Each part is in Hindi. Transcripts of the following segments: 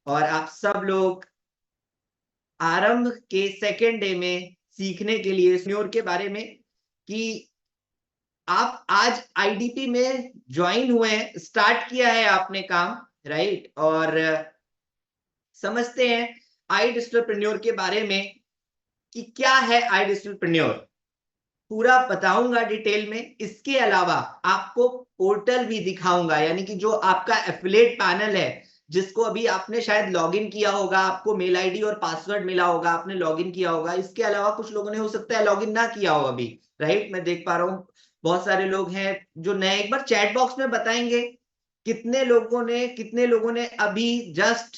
और आप सब लोग आरंभ के सेकेंड डे में सीखने के लिए एंटरप्रेन्योर के बारे में कि आप आज आईडीपी में ज्वाइन हुए हैं, स्टार्ट किया है आपने काम, राइट? और समझते हैं आई डिजिटलप्रेन्योर के बारे में कि क्या है आई डिजिटलप्रेन्योर। पूरा बताऊंगा डिटेल में। इसके अलावा आपको पोर्टल भी दिखाऊंगा, यानी कि जो आपका एफिलिएट पैनल है, जिसको अभी आपने शायद लॉगिन किया होगा, आपको मेल आईडी और पासवर्ड मिला होगा, आपने लॉगिन किया होगा। इसके अलावा कुछ लोगों ने हो सकता है लॉगिन ना किया हो अभी, राइट? मैं देख पा रहा हूँ बहुत सारे लोग हैं जो नए। एक बार चैट बॉक्स में बताएंगे कितने लोगों ने अभी जस्ट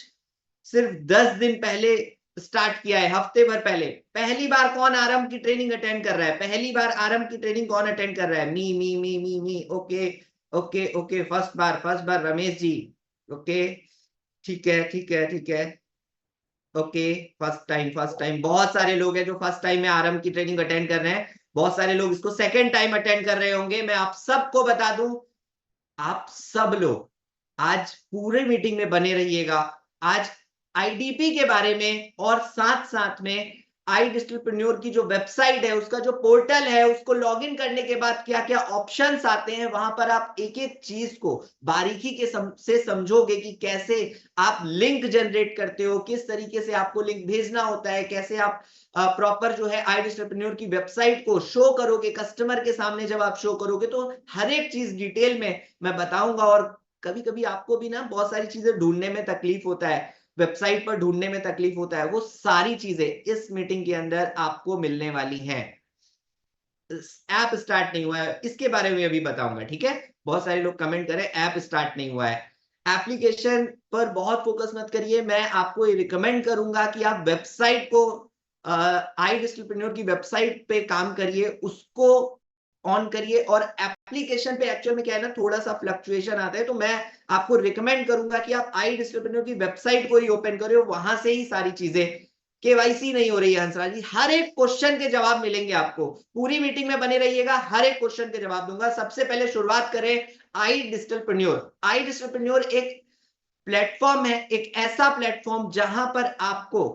सिर्फ 10 दिन पहले स्टार्ट किया है, हफ्ते भर पहले। पहली बार कौन आरंभ की ट्रेनिंग अटेंड कर रहा है? पहली बार आरंभ की ट्रेनिंग कौन अटेंड कर रहा है? मी। ओके ओके ओके, फर्स्ट बार रमेश जी। ओके, ठीक है। ओके, फर्स्ट टाइम बहुत सारे लोग हैं जो फर्स्ट टाइम में आरंभ की ट्रेनिंग अटेंड कर रहे हैं। बहुत सारे लोग इसको सेकेंड टाइम अटेंड कर रहे होंगे। मैं आप सबको बता दूं, आप सब लोग आज पूरे मीटिंग में बने रहिएगा। आज आईडीपी के बारे में और साथ साथ में आई डिजिटलप्रेन्योर की जो वेबसाइट है, उसका जो पोर्टल है, उसको लॉगिन करने के बाद क्या क्या ऑप्शंस आते हैं, वहां पर आप एक एक चीज को बारीकी से समझोगे कि कैसे आप लिंक जनरेट करते हो, किस तरीके से आपको लिंक भेजना होता है, कैसे आप प्रॉपर जो है आई डिजिटलप्रेन्योर की वेबसाइट को शो करोगे कस्टमर के सामने। जब आप शो करोगे तो हर एक चीज डिटेल में मैं बताऊंगा। और कभी कभी आपको भी ना बहुत सारी चीजें ढूंढने में तकलीफ होता है, वेबसाइट पर ढूंढने में तकलीफ होता है, वो सारी चीजें इस मीटिंग के अंदर आपको मिलने वाली हैं। ऐप स्टार्ट नहीं हुआ है, इसके बारे में अभी बताऊंगा, ठीक है? बहुत सारे लोग कमेंट करें ऐप स्टार्ट नहीं हुआ है। एप्लीकेशन पर बहुत फोकस मत करिए। मैं आपको ये रिकमेंड करूंगा कि आप वेबसाइट को आई डिजिटलप्रेन्योर की वेबसाइट पे काम करिए, उसको ऑन करिए। और एप्लीकेशन पे एक्चुअल में क्या है ना, थोड़ा सा फ्लक्चुएशन आता है, तो मैं आपको रिकमेंड करूंगा कि आप आई डिजिटलप्रेन्योर की वेबसाइट को ही ओपन करें, वहां से ही सारी चीजें। केवाईसी नहीं हो रही है हंसराज जी, हर एक क्वेश्चन के जवाब मिलेंगे आपको। पूरी मीटिंग में बने रहिएगा, हर एक क्वेश्चन के जवाब दूंगा। सबसे पहले शुरुआत करें आई डिजिटलप्रेन्योर। आई डिजिटलप्रेन्योर एक प्लेटफॉर्म है, एक ऐसा प्लेटफॉर्म जहां पर आपको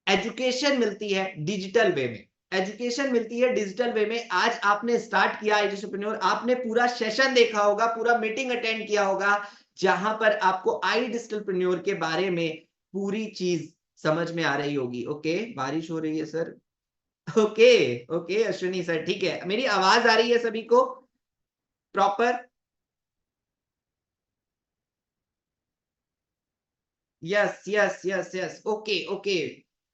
एजुकेशन मिलती है डिजिटल वे में। एजुकेशन मिलती है डिजिटल वे में। आज आपने स्टार्ट किया आई डिजिटलप्रेन्योर, आपने पूरा सेशन देखा होगा, पूरा मीटिंग अटेंड किया होगा, जहां पर आपको आई डिजिटलप्रेन्योर के बारे में पूरी चीज समझ में आ रही होगी। ओके, बारिश हो रही है sir. Okay okay Ashwini sir, ठीक है। मेरी आवाज आ रही है सभी को proper? Yes okay okay,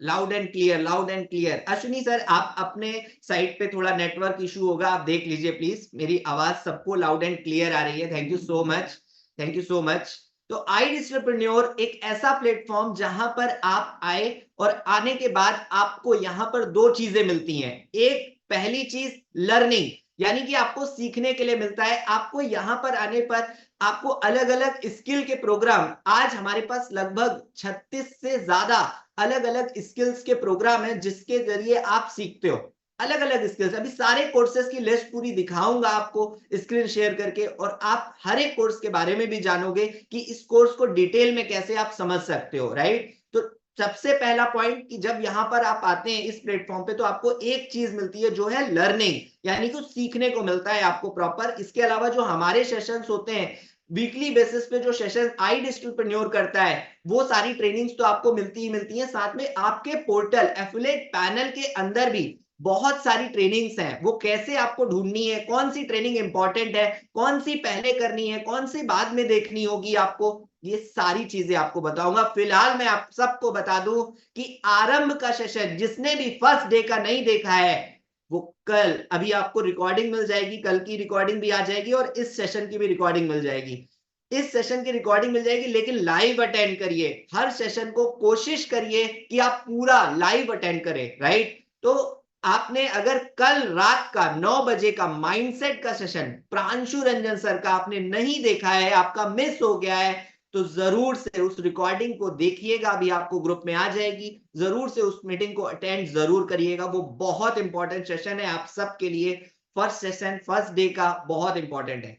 loud and clear, loud and clear. Ashwini sir, आप अपने साइड पे थोड़ा नेटवर्क इशू होगा, आप देख लीजिए प्लीज। मेरी आवाज सबको लाउड एंड क्लियर आ रही है। Thank you so much, thank you so much. तो आई डिजिटलप्रेन्योर एक ऐसा प्लेटफॉर्म जहां पर आप आए, और आने के बाद आपको यहां पर दो चीजें मिलती हैं। एक, पहली चीज लर्निंग, यानी कि आपको सीखने के लिए मिलता है। आपको यहां पर आने पर आपको अलग अलग स्किल के प्रोग्राम, आज हमारे पास लगभग 36 से ज्यादा अलग अलग स्किल्स के प्रोग्राम हैं, जिसके जरिए आप सीखते हो अलग अलग स्किल्स। अभी सारे कोर्सेज की लिस्ट पूरी दिखाऊंगा आपको स्क्रीन शेयर करके, और आप हर एक कोर्स के बारे में भी जानोगे कि इस कोर्स को डिटेल में कैसे आप समझ सकते हो, राइट? तो सबसे पहला पॉइंट कि जब यहां पर आप आते हैं इस प्लेटफॉर्म पे, तो आपको एक चीज मिलती है जो है लर्निंग, यानी कि सीखने को मिलता है आपको प्रॉपर। इसके अलावा जो हमारे सेशंस होते हैं वीकली बेसिस पे, जो सेशन आई डिजिटलप्रेन्योर करता है, वो सारी ट्रेनिंग्स तो आपको मिलती ही मिलती हैं। साथ में आपके पोर्टल एफिलिएट पैनल के अंदर भी बहुत सारी ट्रेनिंग्स हैं। वो कैसे आपको ढूंढनी है, कौन सी ट्रेनिंग इंपॉर्टेंट है, कौन सी पहले करनी है, कौन सी बाद में देखनी होगी आपको, ये सारी चीजें आपको बताऊंगा। फिलहाल मैं आप सबको बता दूं कि आरंभ का सेशन जिसने भी फर्स्ट डे का नहीं देखा है, वो कल अभी आपको रिकॉर्डिंग मिल जाएगी, कल की रिकॉर्डिंग भी आ जाएगी, और इस सेशन की भी रिकॉर्डिंग मिल जाएगी। इस सेशन की रिकॉर्डिंग मिल जाएगी, लेकिन लाइव अटेंड करिए। हर सेशन को कोशिश करिए कि आप पूरा लाइव अटेंड करें, राइट? तो आपने अगर कल रात का 9 बजे का माइंडसेट का सेशन प्रांशु रंजन सर का आपने नहीं देखा है, आपका मिस हो गया है, तो जरूर से उस रिकॉर्डिंग को देखिएगा, अभी आपको ग्रुप में आ जाएगी। जरूर से उस मीटिंग को अटेंड जरूर करिएगा, वो बहुत इंपॉर्टेंट सेशन है आप सबके लिए। फर्स्ट सेशन फर्स्ट डे का बहुत इंपॉर्टेंट है।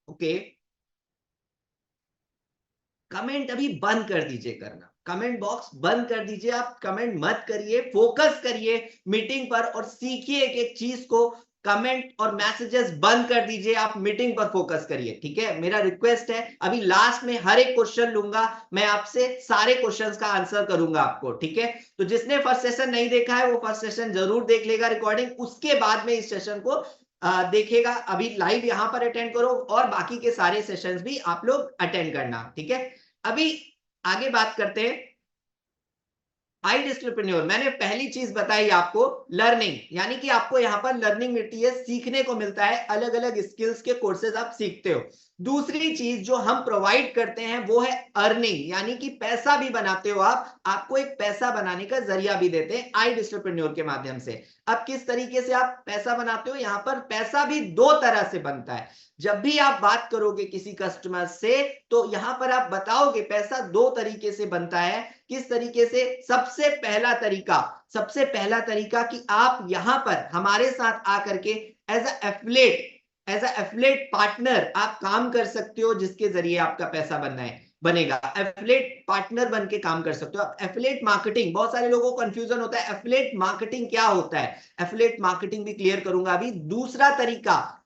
ओके, कमेंट अभी बंद कर दीजिए करना, कमेंट बॉक्स बंद कर दीजिए, आप कमेंट मत करिए, फोकस करिए मीटिंग पर और सीखिए एक एक चीज को। कमेंट और मैसेजेस बंद कर दीजिए, आप मीटिंग पर फोकस करिए, ठीक है, मेरा रिक्वेस्ट है। अभी लास्ट में हर एक क्वेश्चन लूंगा, मैं आपसे सारे क्वेश्चंस का आंसर करूंगा आपको, ठीक है। तो जिसने फर्स्ट सेशन नहीं देखा है वो फर्स्ट सेशन जरूर देख लेगा रिकॉर्डिंग, उसके बाद में इस सेशन को देखेगा। अभी लाइव यहां पर अटेंड करो और बाकी के सारे सेशंस भी आप लोग अटेंड करना, ठीक है। अभी आगे बात करते हैं आईडिस्ट्रप्रेन्योर। मैंने पहली चीज बताई आपको लर्निंग, यानी कि आपको यहां पर लर्निंग मिलती है, सीखने को मिलता है, अलग अलग स्किल्स के कोर्सेज आप सीखते हो। दूसरी चीज जो हम प्रोवाइड करते हैं वो है अर्निंग, यानी कि पैसा भी बनाते हो आप, आपको एक पैसा बनाने का जरिया भी देते हैं आईडिस्ट्रप्रेन्योर के माध्यम से। अब किस तरीके से आप पैसा बनाते हो, यहां पर पैसा भी दो तरह से बनता है। जब भी आप बात करोगे किसी कस्टमर से तो यहां पर आप बताओगे पैसा दो तरीके से बनता है। किस तरीके से? सबसे पहला तरीका कि आप यहां पर हमारे साथ आकर के एज अ एफिलिएट पार्टनर आप काम कर सकते हो, जिसके जरिए आपका पैसा बनेगा। एफिलिएट पार्टनर बन के काम कर सकते हो। एफिलिएट मार्केटिंग, बहुत सारे लोगों को कंफ्यूजन होता है एफिलिएट मार्केटिंग क्या होता है, एफिलिएट मार्केटिंग भी क्लियर करूंगा अभी।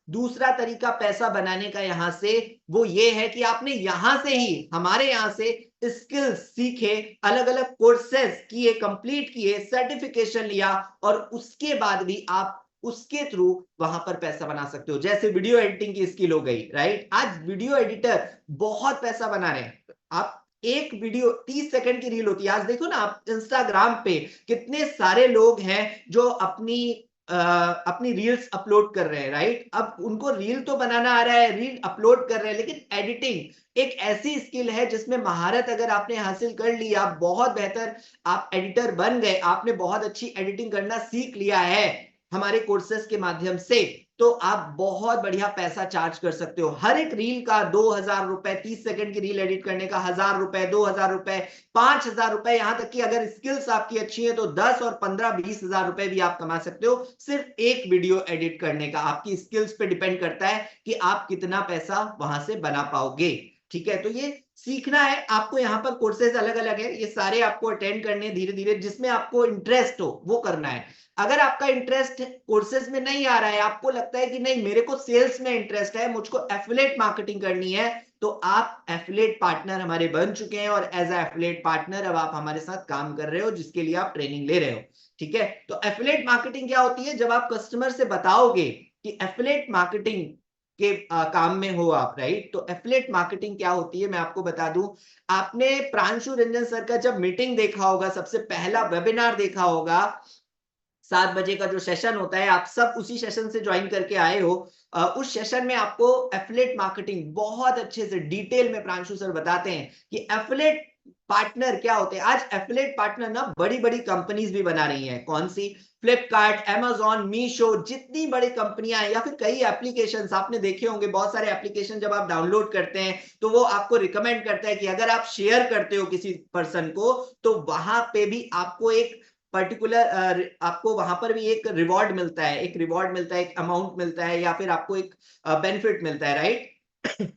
दूसरा तरीका पैसा बनाने का यहां से वो ये है कि आपने यहां से ही, हमारे यहां से स्किल्स सीखे, अलग अलग कोर्सेज किए, कंप्लीट किए, सर्टिफिकेशन लिया और उसके बाद भी आप उसके थ्रू वहां पर पैसा बना सकते हो। जैसे वीडियो एडिटिंग की स्किल हो गई, राइट, आज वीडियो एडिटर बहुत पैसा बना रहे हैं। आप एक वीडियो 30 सेकंड की रील होती है, आज देखो ना आप इंस्टाग्राम पे कितने सारे लोग हैं जो अपनी रील्स अपलोड कर रहे हैं, राइट। अब उनको रील तो बनाना आ रहा है, रील अपलोड कर रहे हैं, लेकिन एडिटिंग एक ऐसी स्किल है जिसमें महारत अगर आपने हासिल कर ली, आप बहुत बेहतर आप एडिटर बन गए, आपने बहुत अच्छी एडिटिंग करना सीख लिया है हमारे कोर्सेज के माध्यम से, तो आप बहुत बढ़िया पैसा चार्ज कर सकते हो। हर एक रील का 2000 रुपए, 30 सेकंड की रील एडिट करने का 1000 रुपए, 2000 रुपए, 5000 रुपए, यहां तक कि अगर स्किल्स आपकी अच्छी है तो 10 और 15, 20 हजार रुपए भी आप कमा सकते हो सिर्फ एक वीडियो एडिट करने का। आपकी स्किल्स पे डिपेंड करता है कि आप कितना पैसा वहां से बना पाओगे, ठीक है। तो ये सीखना है आपको, यहाँ पर कोर्सेज अलग अलग है, ये सारे आपको अटेंड करने धीरे धीरे, जिसमें आपको इंटरेस्ट हो वो करना है। अगर आपका इंटरेस्ट कोर्सेज में नहीं आ रहा है, आपको लगता है कि नहीं मेरे को सेल्स में इंटरेस्ट है, मुझको एफिलिएट मार्केटिंग करनी है, तो आप एफिलिएट पार्टनर हमारे बन चुके हैं और एज अ एफिलिएट पार्टनर अब आप हमारे साथ काम कर रहे हो, जिसके लिए आप ट्रेनिंग ले रहे हो, ठीक है। तो एफिलिएट मार्केटिंग क्या होती है? जब आप कस्टमर से बताओगे कि एफिलिएट मार्केटिंग के काम में हो आप, राइट। तो एफिलिएट मार्केटिंग क्या होती है मैं आपको बता दूं। आपने प्रांशु रंजन सर का जब मीटिंग देखा होगा, सबसे पहला वेबिनार देखा होगा, 7 बजे का जो सेशन होता है, आप सब उसी सेशन से ज्वाइन करके आए हो। उस सेशन में आपको एफिलिएट मार्केटिंग बहुत अच्छे से डिटेल में प्रांशु सर बताते हैं कि एफिलिएट पार्टनर क्या होते हैं। आज एफिलिएट पार्टनर ना बड़ी बड़ी कंपनीज भी बना रही हैं। कौन सी? फ्लिपकार्ट, अमेजॉन, मीशो, जितनी बड़ी कंपनियां हैं, या फिर कई एप्लीकेशंस आपने देखे होंगे। बहुत सारे एप्लीकेशन जब आप डाउनलोड करते हैं तो वो आपको रिकमेंड करता है कि अगर आप शेयर करते हो किसी पर्सन को, तो वहां पे भी आपको एक पर्टिकुलर आपको वहां पर भी एक रिवॉर्ड मिलता है, एक अमाउंट मिलता है, या फिर आपको एक बेनिफिट मिलता है, राइट।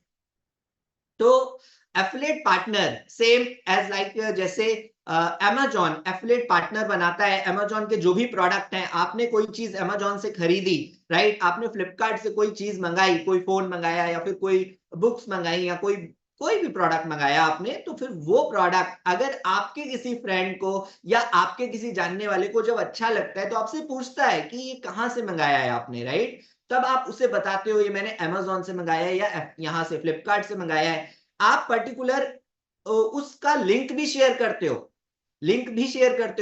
तो affiliate partner same as like, जैसे अमेजॉन एफिलिएट पार्टनर बनाता है। अमेजॉन के जो भी प्रोडक्ट हैं, आपने कोई चीज अमेजॉन से खरीदी, राइट, आपने फ्लिपकार्ट से कोई चीज मंगाई, कोई फोन मंगाया या फिर कोई बुक्स मंगाई या कोई भी प्रोडक्ट मंगाया आपने, तो फिर वो प्रोडक्ट अगर आपके किसी फ्रेंड को या आपके किसी जानने वाले को जब अच्छा लगता है तो आपसे पूछता है कि ये कहां से मंगाया है आपने, राइट। तब आप उसे बताते हो ये मैंने अमेजॉन से मंगाया है या यहां से फ्लिपकार्ट से मंगाया है। आप पर्टिकुलर उसका लिंक भी शेयर करते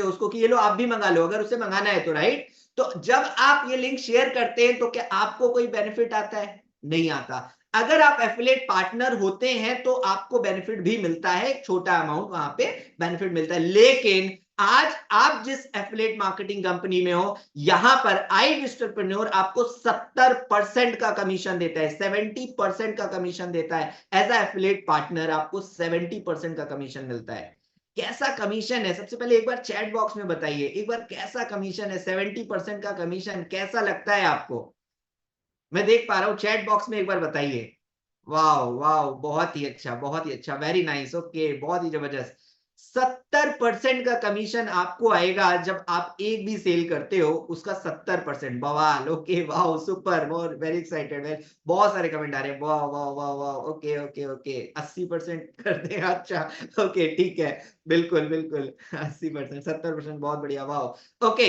हो उसको कि ये लो आप भी मंगा लो अगर उसे मंगाना है तो, राइट। तो जब आप ये लिंक शेयर करते हैं तो क्या आपको कोई बेनिफिट आता है? नहीं आता। अगर आप एफिलिएट पार्टनर होते हैं तो आपको बेनिफिट भी मिलता है, एक छोटा अमाउंट वहां पे बेनिफिट मिलता है। लेकिन आज आप जिस एफिलिएट मार्केटिंग कंपनी में हो, यहां पर आईडिस्ट्रप्रेन्योर आपको 70% का कमीशन देता है, 70% का कमीशन देता है। एज अ एफिलिएट पार्टनर आपको 70% का कमीशन मिलता है। कैसा कमीशन है? सबसे पहले एक बार चैट बॉक्स में बताइए, एक बार कैसा कमीशन है? 70% का कमीशन कैसा लगता है आपको? मैं देख पा रहा हूं, चैट बॉक्स में एक बार बताइए। वाह वाह, बहुत ही अच्छा, बहुत ही अच्छा, वेरी नाइस, ओके, बहुत ही जबरदस्त। 70% का कमीशन आपको आएगा जब आप एक भी सेल करते हो, उसका 70%। बवाल, ओके, वाह, सुपर, बहुत वेरी एक्साइटेड, बहुत सारे कमेंट आ रहे हैं, वाह वाह वाह वाह, ओके ओके ओके, 80% करते हैं, अच्छा, ओके, ठीक है, बिल्कुल बिल्कुल, 80%, 70%, बहुत बढ़िया, वाह, ओके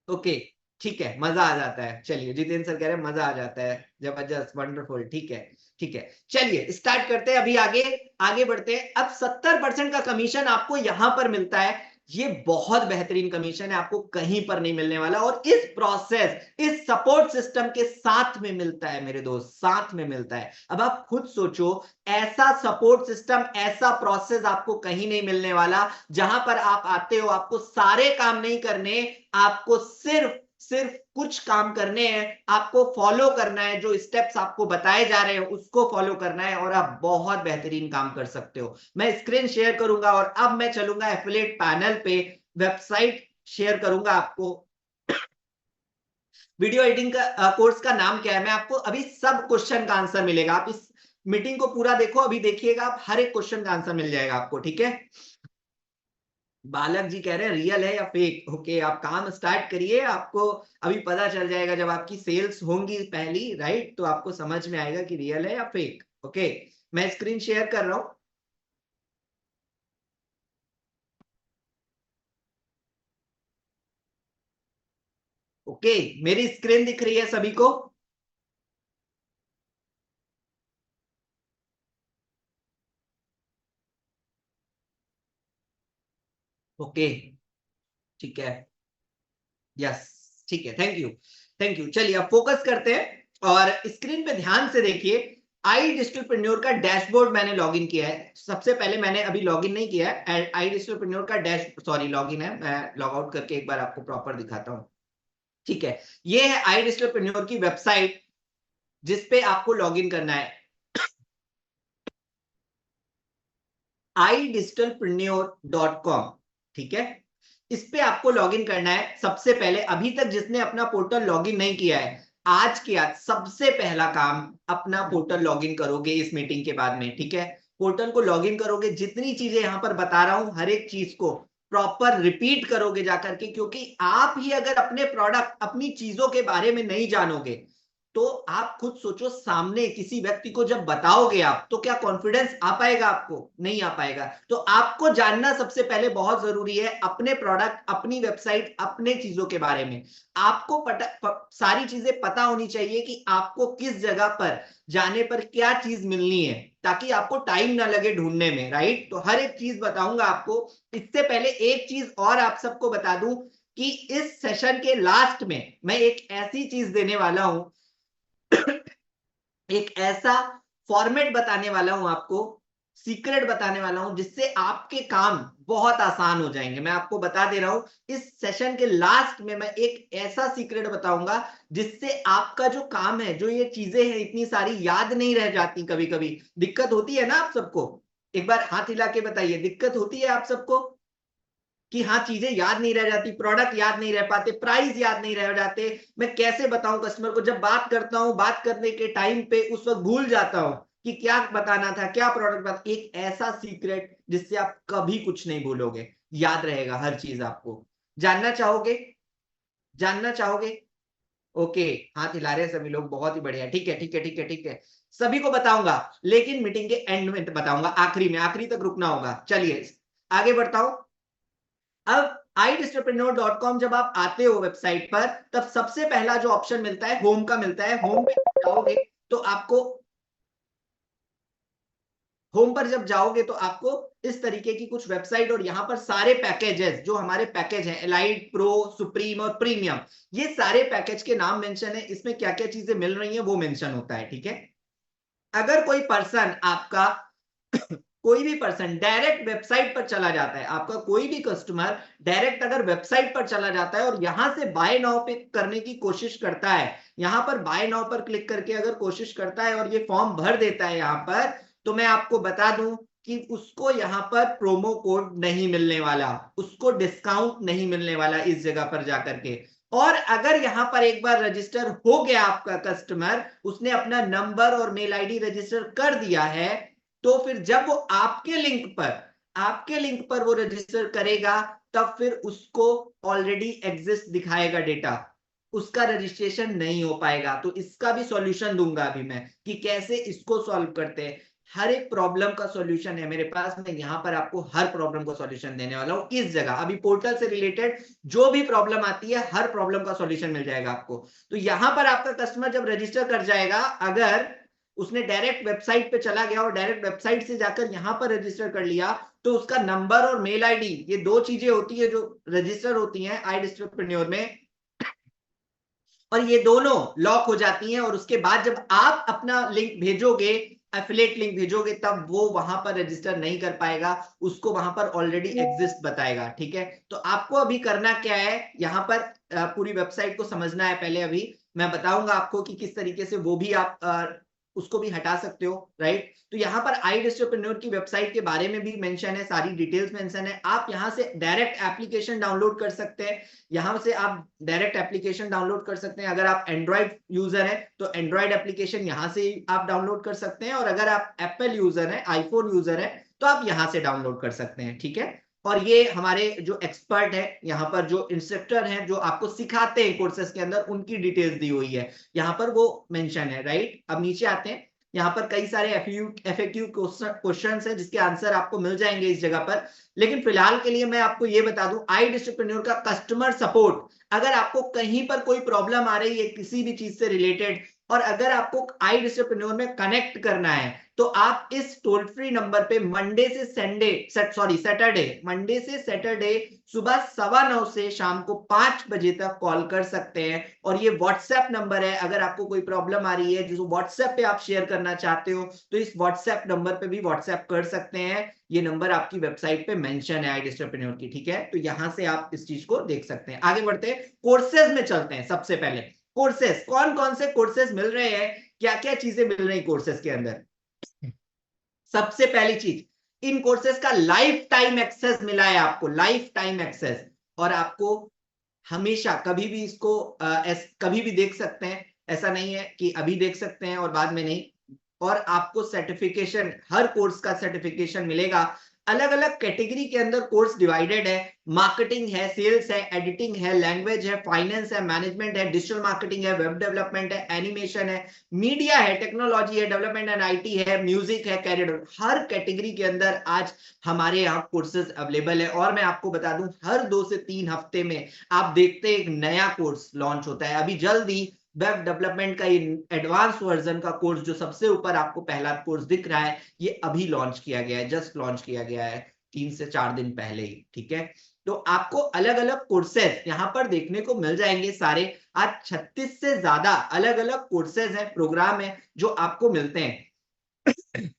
ओके, ठीक है, मजा आ जाता है। चलिए, जितेंद्र सर कह रहे हैं मजा आ जाता है, जबरदस्त, वंडरफुल, ठीक है, ठीक है, चलिए स्टार्ट करते हैं, अभी आगे आगे बढ़ते हैं। अब 70% का कमीशन आपको यहां पर मिलता है, ये बहुत बेहतरीन कमीशन है, आपको कहीं पर नहीं मिलने वाला, और इस प्रोसेस, इस सपोर्ट सिस्टम के साथ में मिलता है मेरे दोस्त, साथ में मिलता है। अब आप खुद सोचो, ऐसा सपोर्ट सिस्टम, ऐसा प्रोसेस आपको कहीं नहीं मिलने वाला, जहां पर आप आते हो, आपको सारे काम नहीं करने, आपको सिर्फ सिर्फ कुछ काम करने हैं, आपको फॉलो करना है, जो स्टेप्स आपको बताए जा रहे हैं उसको फॉलो करना है, और आप बहुत बेहतरीन काम कर सकते हो। मैं स्क्रीन शेयर करूंगा और अब मैं चलूंगा एफिलिएट पैनल पे, वेबसाइट शेयर करूंगा आपको। वीडियो एडिटिंग का कोर्स का नाम क्या है, मैं आपको अभी सब क्वेश्चन का आंसर मिलेगा, आप इस मीटिंग को पूरा देखो, अभी देखिएगा, आप हर एक क्वेश्चन का आंसर मिल जाएगा आपको, ठीक है। बालक जी कह रहे हैं रियल है या फेक, ओके, आप काम स्टार्ट करिए, आपको अभी पता चल जाएगा, जब आपकी सेल्स होंगी पहली, राइट, तो आपको समझ में आएगा कि रियल है या फेक, ओके। मैं स्क्रीन शेयर कर रहा हूं, ओके, मेरी स्क्रीन दिख रही है सभी को, ओके, ठीक है, यस, ठीक है, थैंक यू, थैंक यू। चलिए अब फोकस करते हैं और स्क्रीन पे ध्यान से देखिए। आई डिजिटलप्रेन्योर का डैशबोर्ड मैंने लॉगिन किया है, सबसे पहले मैंने अभी लॉगिन नहीं किया है, आई डिजिटलप्रेन्योर का सॉरी, लॉगिन है, मैं लॉग आउट करके एक बार आपको प्रॉपर दिखाता हूं, ठीक है। ये है आई डिजिटलप्रेन्योर की वेबसाइट, जिसपे आपको लॉगिन करना है, idigitalpreneur.com, ठीक है। इस पे आपको लॉगिन करना है। सबसे पहले, अभी तक जिसने अपना पोर्टल लॉगिन नहीं किया है, आज के आज सबसे पहला काम, अपना पोर्टल लॉगिन करोगे इस मीटिंग के बाद में, ठीक है। पोर्टल को लॉगिन करोगे, जितनी चीजें यहां पर बता रहा हूं, हर एक चीज को प्रॉपर रिपीट करोगे जाकर के, क्योंकि आप ही अगर अपने प्रोडक्ट, अपनी चीजों के बारे में नहीं जानोगे, तो आप खुद सोचो, सामने किसी व्यक्ति को जब बताओगे आप, तो क्या कॉन्फिडेंस आ पाएगा आपको? नहीं आ पाएगा। तो आपको जानना सबसे पहले बहुत जरूरी है, अपने प्रोडक्ट, अपनी वेबसाइट, अपने चीजों के बारे में आपको सारी चीजें पता होनी चाहिए, कि आपको किस जगह पर जाने पर क्या चीज मिलनी है, ताकि आपको टाइम ना लगे ढूंढने में, राइट। तो हर एक चीज बताऊंगा आपको। इससे पहले एक चीज और आप सबको बता दूं, कि इस सेशन के लास्ट में मैं एक ऐसी चीज देने वाला हूं, एक ऐसा फॉर्मेट बताने वाला हूं आपको, सीक्रेट बताने वाला हूं, जिससे आपके काम बहुत आसान हो जाएंगे। मैं आपको बता दे रहा हूं, इस सेशन के लास्ट में मैं एक ऐसा सीक्रेट बताऊंगा, जिससे आपका जो काम है, जो ये चीजें हैं इतनी सारी, याद नहीं रह जाती, कभी कभी दिक्कत होती है ना आप सबको, एक बार हाथ हिला के बताइए, दिक्कत होती है आप सबको, कि हाँ चीजें याद नहीं रह जाती, प्रोडक्ट याद नहीं रह पाते, प्राइस याद नहीं रह जाते, मैं कैसे बताऊं कस्टमर को, जब बात करता हूं, बात करने के टाइम पे उस वक्त भूल जाता हूं कि क्या बताना था, क्या प्रोडक्ट बात, एक ऐसा सीक्रेट जिससे आप कभी कुछ नहीं भूलोगे, याद रहेगा हर चीज आपको। जानना चाहोगे? जानना चाहोगे? ओके, हाथ हिला रहे हैं सभी लोग, बहुत ही बढ़िया, ठीक है, ठीक है, ठीक है, ठीक है, सभी को बताऊंगा, लेकिन मीटिंग के एंड में बताऊंगा, आखिरी में, आखिरी तक रुकना होगा। चलिए आगे बढ़ता हूं। अब idigitalpreneur.com जब आप आते हो वेबसाइट पर, तब सबसे पहला जो ऑप्शन मिलता है, होम का मिलता है। होम पे जाओगे तो आपको, होम पर जब जाओगे तो आपको इस तरीके की कुछ वेबसाइट, और यहां पर सारे पैकेजेस, जो हमारे पैकेज हैं, एलाइट, प्रो, सुप्रीम और प्रीमियम, ये सारे पैकेज के नाम मेंशन है, इसमें क्या क्या चीजें मिल रही हैं वो मेंशन होता है, ठीक है। अगर कोई पर्सन आपका कोई भी पर्सन डायरेक्ट वेबसाइट पर चला जाता है, आपका कोई भी कस्टमर डायरेक्ट अगर वेबसाइट पर चला जाता है, और यहां से बाय नाउ पे करने की कोशिश करता है, यहां पर बाय नाउ पर क्लिक करके अगर कोशिश करता है और ये फॉर्म भर देता है यहां पर, तो मैं आपको बता दूं कि उसको यहां पर प्रोमो कोड नहीं मिलने वाला, उसको डिस्काउंट नहीं मिलने वाला इस जगह पर जाकर के। और अगर यहां पर एक बार रजिस्टर हो गया आपका कस्टमर, उसने अपना नंबर और मेल आईडी रजिस्टर कर दिया है, तो फिर जब वो आपके लिंक पर वो रजिस्टर करेगा, तब फिर उसको ऑलरेडी एग्जिस्ट दिखाएगा डेटा, उसका रजिस्ट्रेशन नहीं हो पाएगा। तो इसका भी सॉल्यूशन दूंगा अभी मैं कि कैसे इसको सॉल्व करते हैं। हर एक प्रॉब्लम का सॉल्यूशन है मेरे पास, मैं यहां पर आपको हर प्रॉब्लम का सॉल्यूशन देने वाला हूं इस जगह। अभी पोर्टल से रिलेटेड जो भी प्रॉब्लम आती है, हर प्रॉब्लम का सॉल्यूशन मिल जाएगा आपको। तो यहां पर आपका कस्टमर जब रजिस्टर कर जाएगा, अगर उसने डायरेक्ट वेबसाइट पे चला गया और डायरेक्ट वेबसाइट से जाकर यहां पर रजिस्टर कर लिया, तो उसका नंबर और मेल आईडी, ये दो चीजें होती है जो रजिस्टर होती हैं iDistributepreneur में, और ये दोनों लॉक हो जाती हैं। और उसके बाद जब आप अपना लिंक भेजोगे, एफिलिएट लिंक भेजोगे, तब वो वहां पर रजिस्टर नहीं कर पाएगा, उसको वहां पर ऑलरेडी एग्जिस्ट बताएगा। ठीक है, तो आपको अभी करना क्या है, यहां पर पूरी वेबसाइट को समझना है पहले। अभी मैं बताऊंगा आपको कि किस तरीके से वो भी आप उसको भी हटा सकते हो, राइट। तो यहाँ पर iDistributepreneur की वेबसाइट के बारे में भी मेंशन है, सारी डिटेल्स मेंशन है। आप यहाँ से डायरेक्ट एप्लीकेशन डाउनलोड कर सकते हैं, यहाँ से आप डायरेक्ट एप्लीकेशन डाउनलोड कर सकते हैं। अगर आप एंड्रॉइड यूजर है तो एंड्रॉइड एप्लीकेशन यहाँ से आप डाउनलोड कर सकते हैं, और अगर आप एप्पल यूजर है, आईफोन यूजर है, तो आप यहाँ से डाउनलोड कर सकते हैं। ठीक है, और ये हमारे जो एक्सपर्ट है, यहाँ पर जो इंस्ट्रक्टर हैं जो आपको सिखाते हैं कोर्सेस के अंदर, उनकी डिटेल्स दी हुई है यहाँ पर, वो मेंशन है, राइट। अब नीचे आते हैं, यहाँ पर कई सारे एफएक्यू क्वेश्चन है जिसके आंसर आपको मिल जाएंगे इस जगह पर। लेकिन फिलहाल के लिए मैं आपको ये बता दूं, iDistributepreneur का कस्टमर सपोर्ट, अगर आपको कहीं पर कोई प्रॉब्लम आ रही है किसी भी चीज से रिलेटेड, और अगर आपको iDistributepreneur में कनेक्ट करना है, तो आप इस टोल फ्री नंबर पे मंडे से सैटरडे सुबह 9:15 से शाम को 5 बजे तक कॉल कर सकते हैं। और ये व्हाट्सएप नंबर है, अगर आपको कोई प्रॉब्लम आ रही है जिसको व्हाट्सएप पे आप शेयर करना चाहते हो, तो इस व्हाट्सएप नंबर पे भी व्हाट्सएप कर सकते हैं। ये नंबर आपकी वेबसाइट पे मेंशन है iDistributepreneur की। ठीक है, तो यहां से आप इस चीज को देख सकते हैं। आगे बढ़ते हैं, कोर्सेज में चलते हैं। सबसे पहले कोर्सेज, कौन कौन से कोर्सेज मिल रहे हैं, क्या क्या चीजें मिल रही कोर्सेज के अंदर। सबसे पहली चीज, इन कोर्सेज का लाइफ टाइम एक्सेस मिला है आपको, लाइफ टाइम एक्सेस। और आपको हमेशा कभी भी इसको कभी भी देख सकते हैं, ऐसा नहीं है कि अभी देख सकते हैं और बाद में नहीं। और आपको सर्टिफिकेशन, हर कोर्स का सर्टिफिकेशन मिलेगा। अलग अलग कैटेगरी के अंदर कोर्स डिवाइडेड है, मार्केटिंग है, सेल्स है, एडिटिंग है, लैंग्वेज है, फाइनेंस है, मैनेजमेंट है, डिजिटल मार्केटिंग है, वेब डेवलपमेंट है, एनिमेशन है, मीडिया है, टेक्नोलॉजी है, डेवलपमेंट एंड आईटी है, म्यूजिक है, कैरियर। हर कैटेगरी के अंदर आज हमारे यहाँ कोर्सेज अवेलेबल है। और मैं आपको बता दूं, हर 2 से 3 हफ्ते में आप देखते हैं एक नया कोर्स लॉन्च होता है। अभी जल्द ही वेब डेवलपमेंट का एडवांस वर्जन का कोर्स, जो सबसे ऊपर आपको पहला कोर्स दिख रहा है, ये अभी लॉन्च किया गया है, जस्ट लॉन्च किया गया है 3 से 4 दिन पहले ही। ठीक है, तो आपको अलग अलग कोर्सेज यहाँ पर देखने को मिल जाएंगे सारे। आज 36 से ज्यादा अलग अलग कोर्सेज हैं, प्रोग्राम है जो आपको मिलते हैं।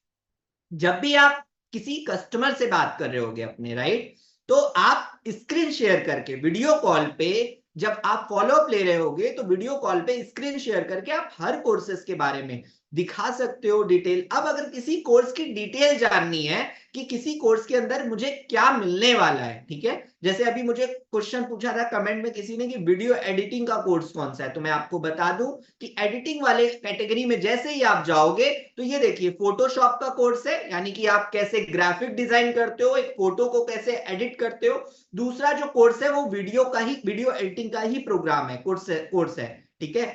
जब भी आप किसी कस्टमर से बात कर रहे होगे अपने, राइट, तो आप स्क्रीन शेयर करके वीडियो कॉल पे, जब आप फॉलो अप ले रहे होगे, तो वीडियो कॉल पे स्क्रीन शेयर करके आप हर कोर्सेज के बारे में दिखा सकते हो डिटेल। अब अगर किसी कोर्स की डिटेल जाननी है कि किसी कोर्स के अंदर मुझे क्या मिलने वाला है, ठीक है, जैसे अभी मुझे क्वेश्चन पूछा था कमेंट में किसी ने कि वीडियो एडिटिंग का कोर्स कौन सा है, तो मैं आपको बता दूं कि एडिटिंग वाले कैटेगरी में जैसे ही आप जाओगे, तो ये देखिए फोटोशॉप का कोर्स है, यानी कि आप कैसे ग्राफिक डिजाइन करते हो, एक फोटो को कैसे एडिट करते हो। दूसरा जो कोर्स है वो वीडियो एडिटिंग का ही प्रोग्राम है, कोर्स है। ठीक है,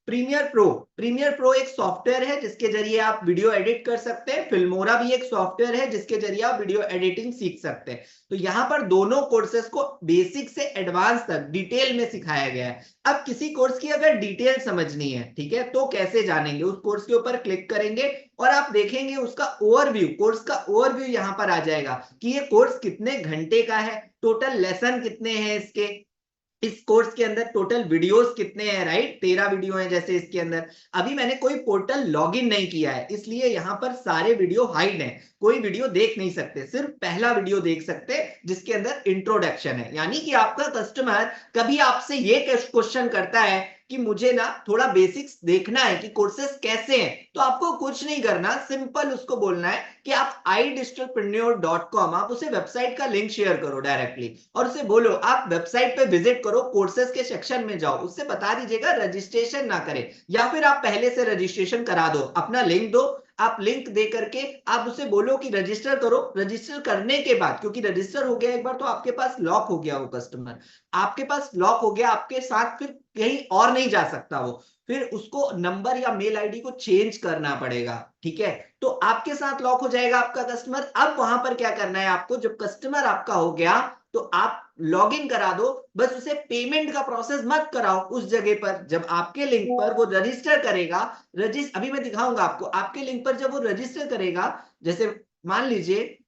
प्रीमियर प्रो एक सॉफ्टवेयर है जिसके जरिए आप वीडियो एडिट कर सकते हैं। फिल्मोरा भी एक सॉफ्टवेयर है जिसके जरिए आप वीडियो एडिटिंग सीख सकते हैं। तो यहाँ पर दोनों कोर्सेज को बेसिक से एडवांस तक डिटेल में सिखाया गया है। अब किसी कोर्स की अगर डिटेल समझनी है, ठीक है, तो कैसे जानेंगे, उस कोर्स के ऊपर क्लिक करेंगे और आप देखेंगे उसका ओवरव्यू, कोर्स का ओवरव्यू यहाँ पर आ जाएगा कि ये कोर्स कितने घंटे का है, टोटल लेसन कितने हैं इसके, इस कोर्स के अंदर टोटल वीडियोस कितने हैं, राइट, 13 वीडियो हैं जैसे इसके अंदर। अभी मैंने कोई पोर्टल लॉगिन नहीं किया है, इसलिए यहाँ पर सारे वीडियो हाइड हैं, कोई वीडियो देख नहीं सकते, सिर्फ पहला वीडियो देख सकते, जिसके अंदर इंट्रोडक्शन है। यानी कि आपका कस्टमर कभी आपसे ये क्वेश्चन करता है कि मुझे ना थोड़ा बेसिक्स देखना है कि कोर्सेस कैसे हैं, तो आपको कुछ नहीं करना, सिंपल उसको बोलना है कि आप idigitalpreneur.com, आप उसे वेबसाइट का लिंक शेयर करो डायरेक्टली और उसे बोलो आप वेबसाइट पे विजिट करो, कोर्सेस के सेक्शन में जाओ, उससे बता दीजिएगा रजिस्ट्रेशन ना करे, या फिर आप पहले से रजिस्ट्रेशन करा दो, अपना लिंक दो, आप लिंक दे करके आप उसे बोलो कि रजिस्टर करो। रजिस्टर करने के बाद, क्योंकि रजिस्टर हो गया एक बार तो आपके पास लॉक हो गया वो कस्टमर, आपके पास लॉक हो गया, आपके साथ फिर कहीं और नहीं जा सकता वो, फिर उसको नंबर या मेल आईडी को चेंज करना पड़ेगा, ठीक है। तो आपके साथ लॉक हो जाएगा आपका कस्टमर। अब वहां पर क्या करना है आपको, जब कस्टमर आपका हो गया तो आप लॉग इन करा दो, बस उसे पेमेंट का प्रोसेस मत कराओ उस जगह पर। जब आपके लिंक पर वो रजिस्टर करेगा, अभी मैं दिखाऊंगा आपको, आपके लिंक पर जब वो रजिस्टर करेगा, जैसे मान लीजिए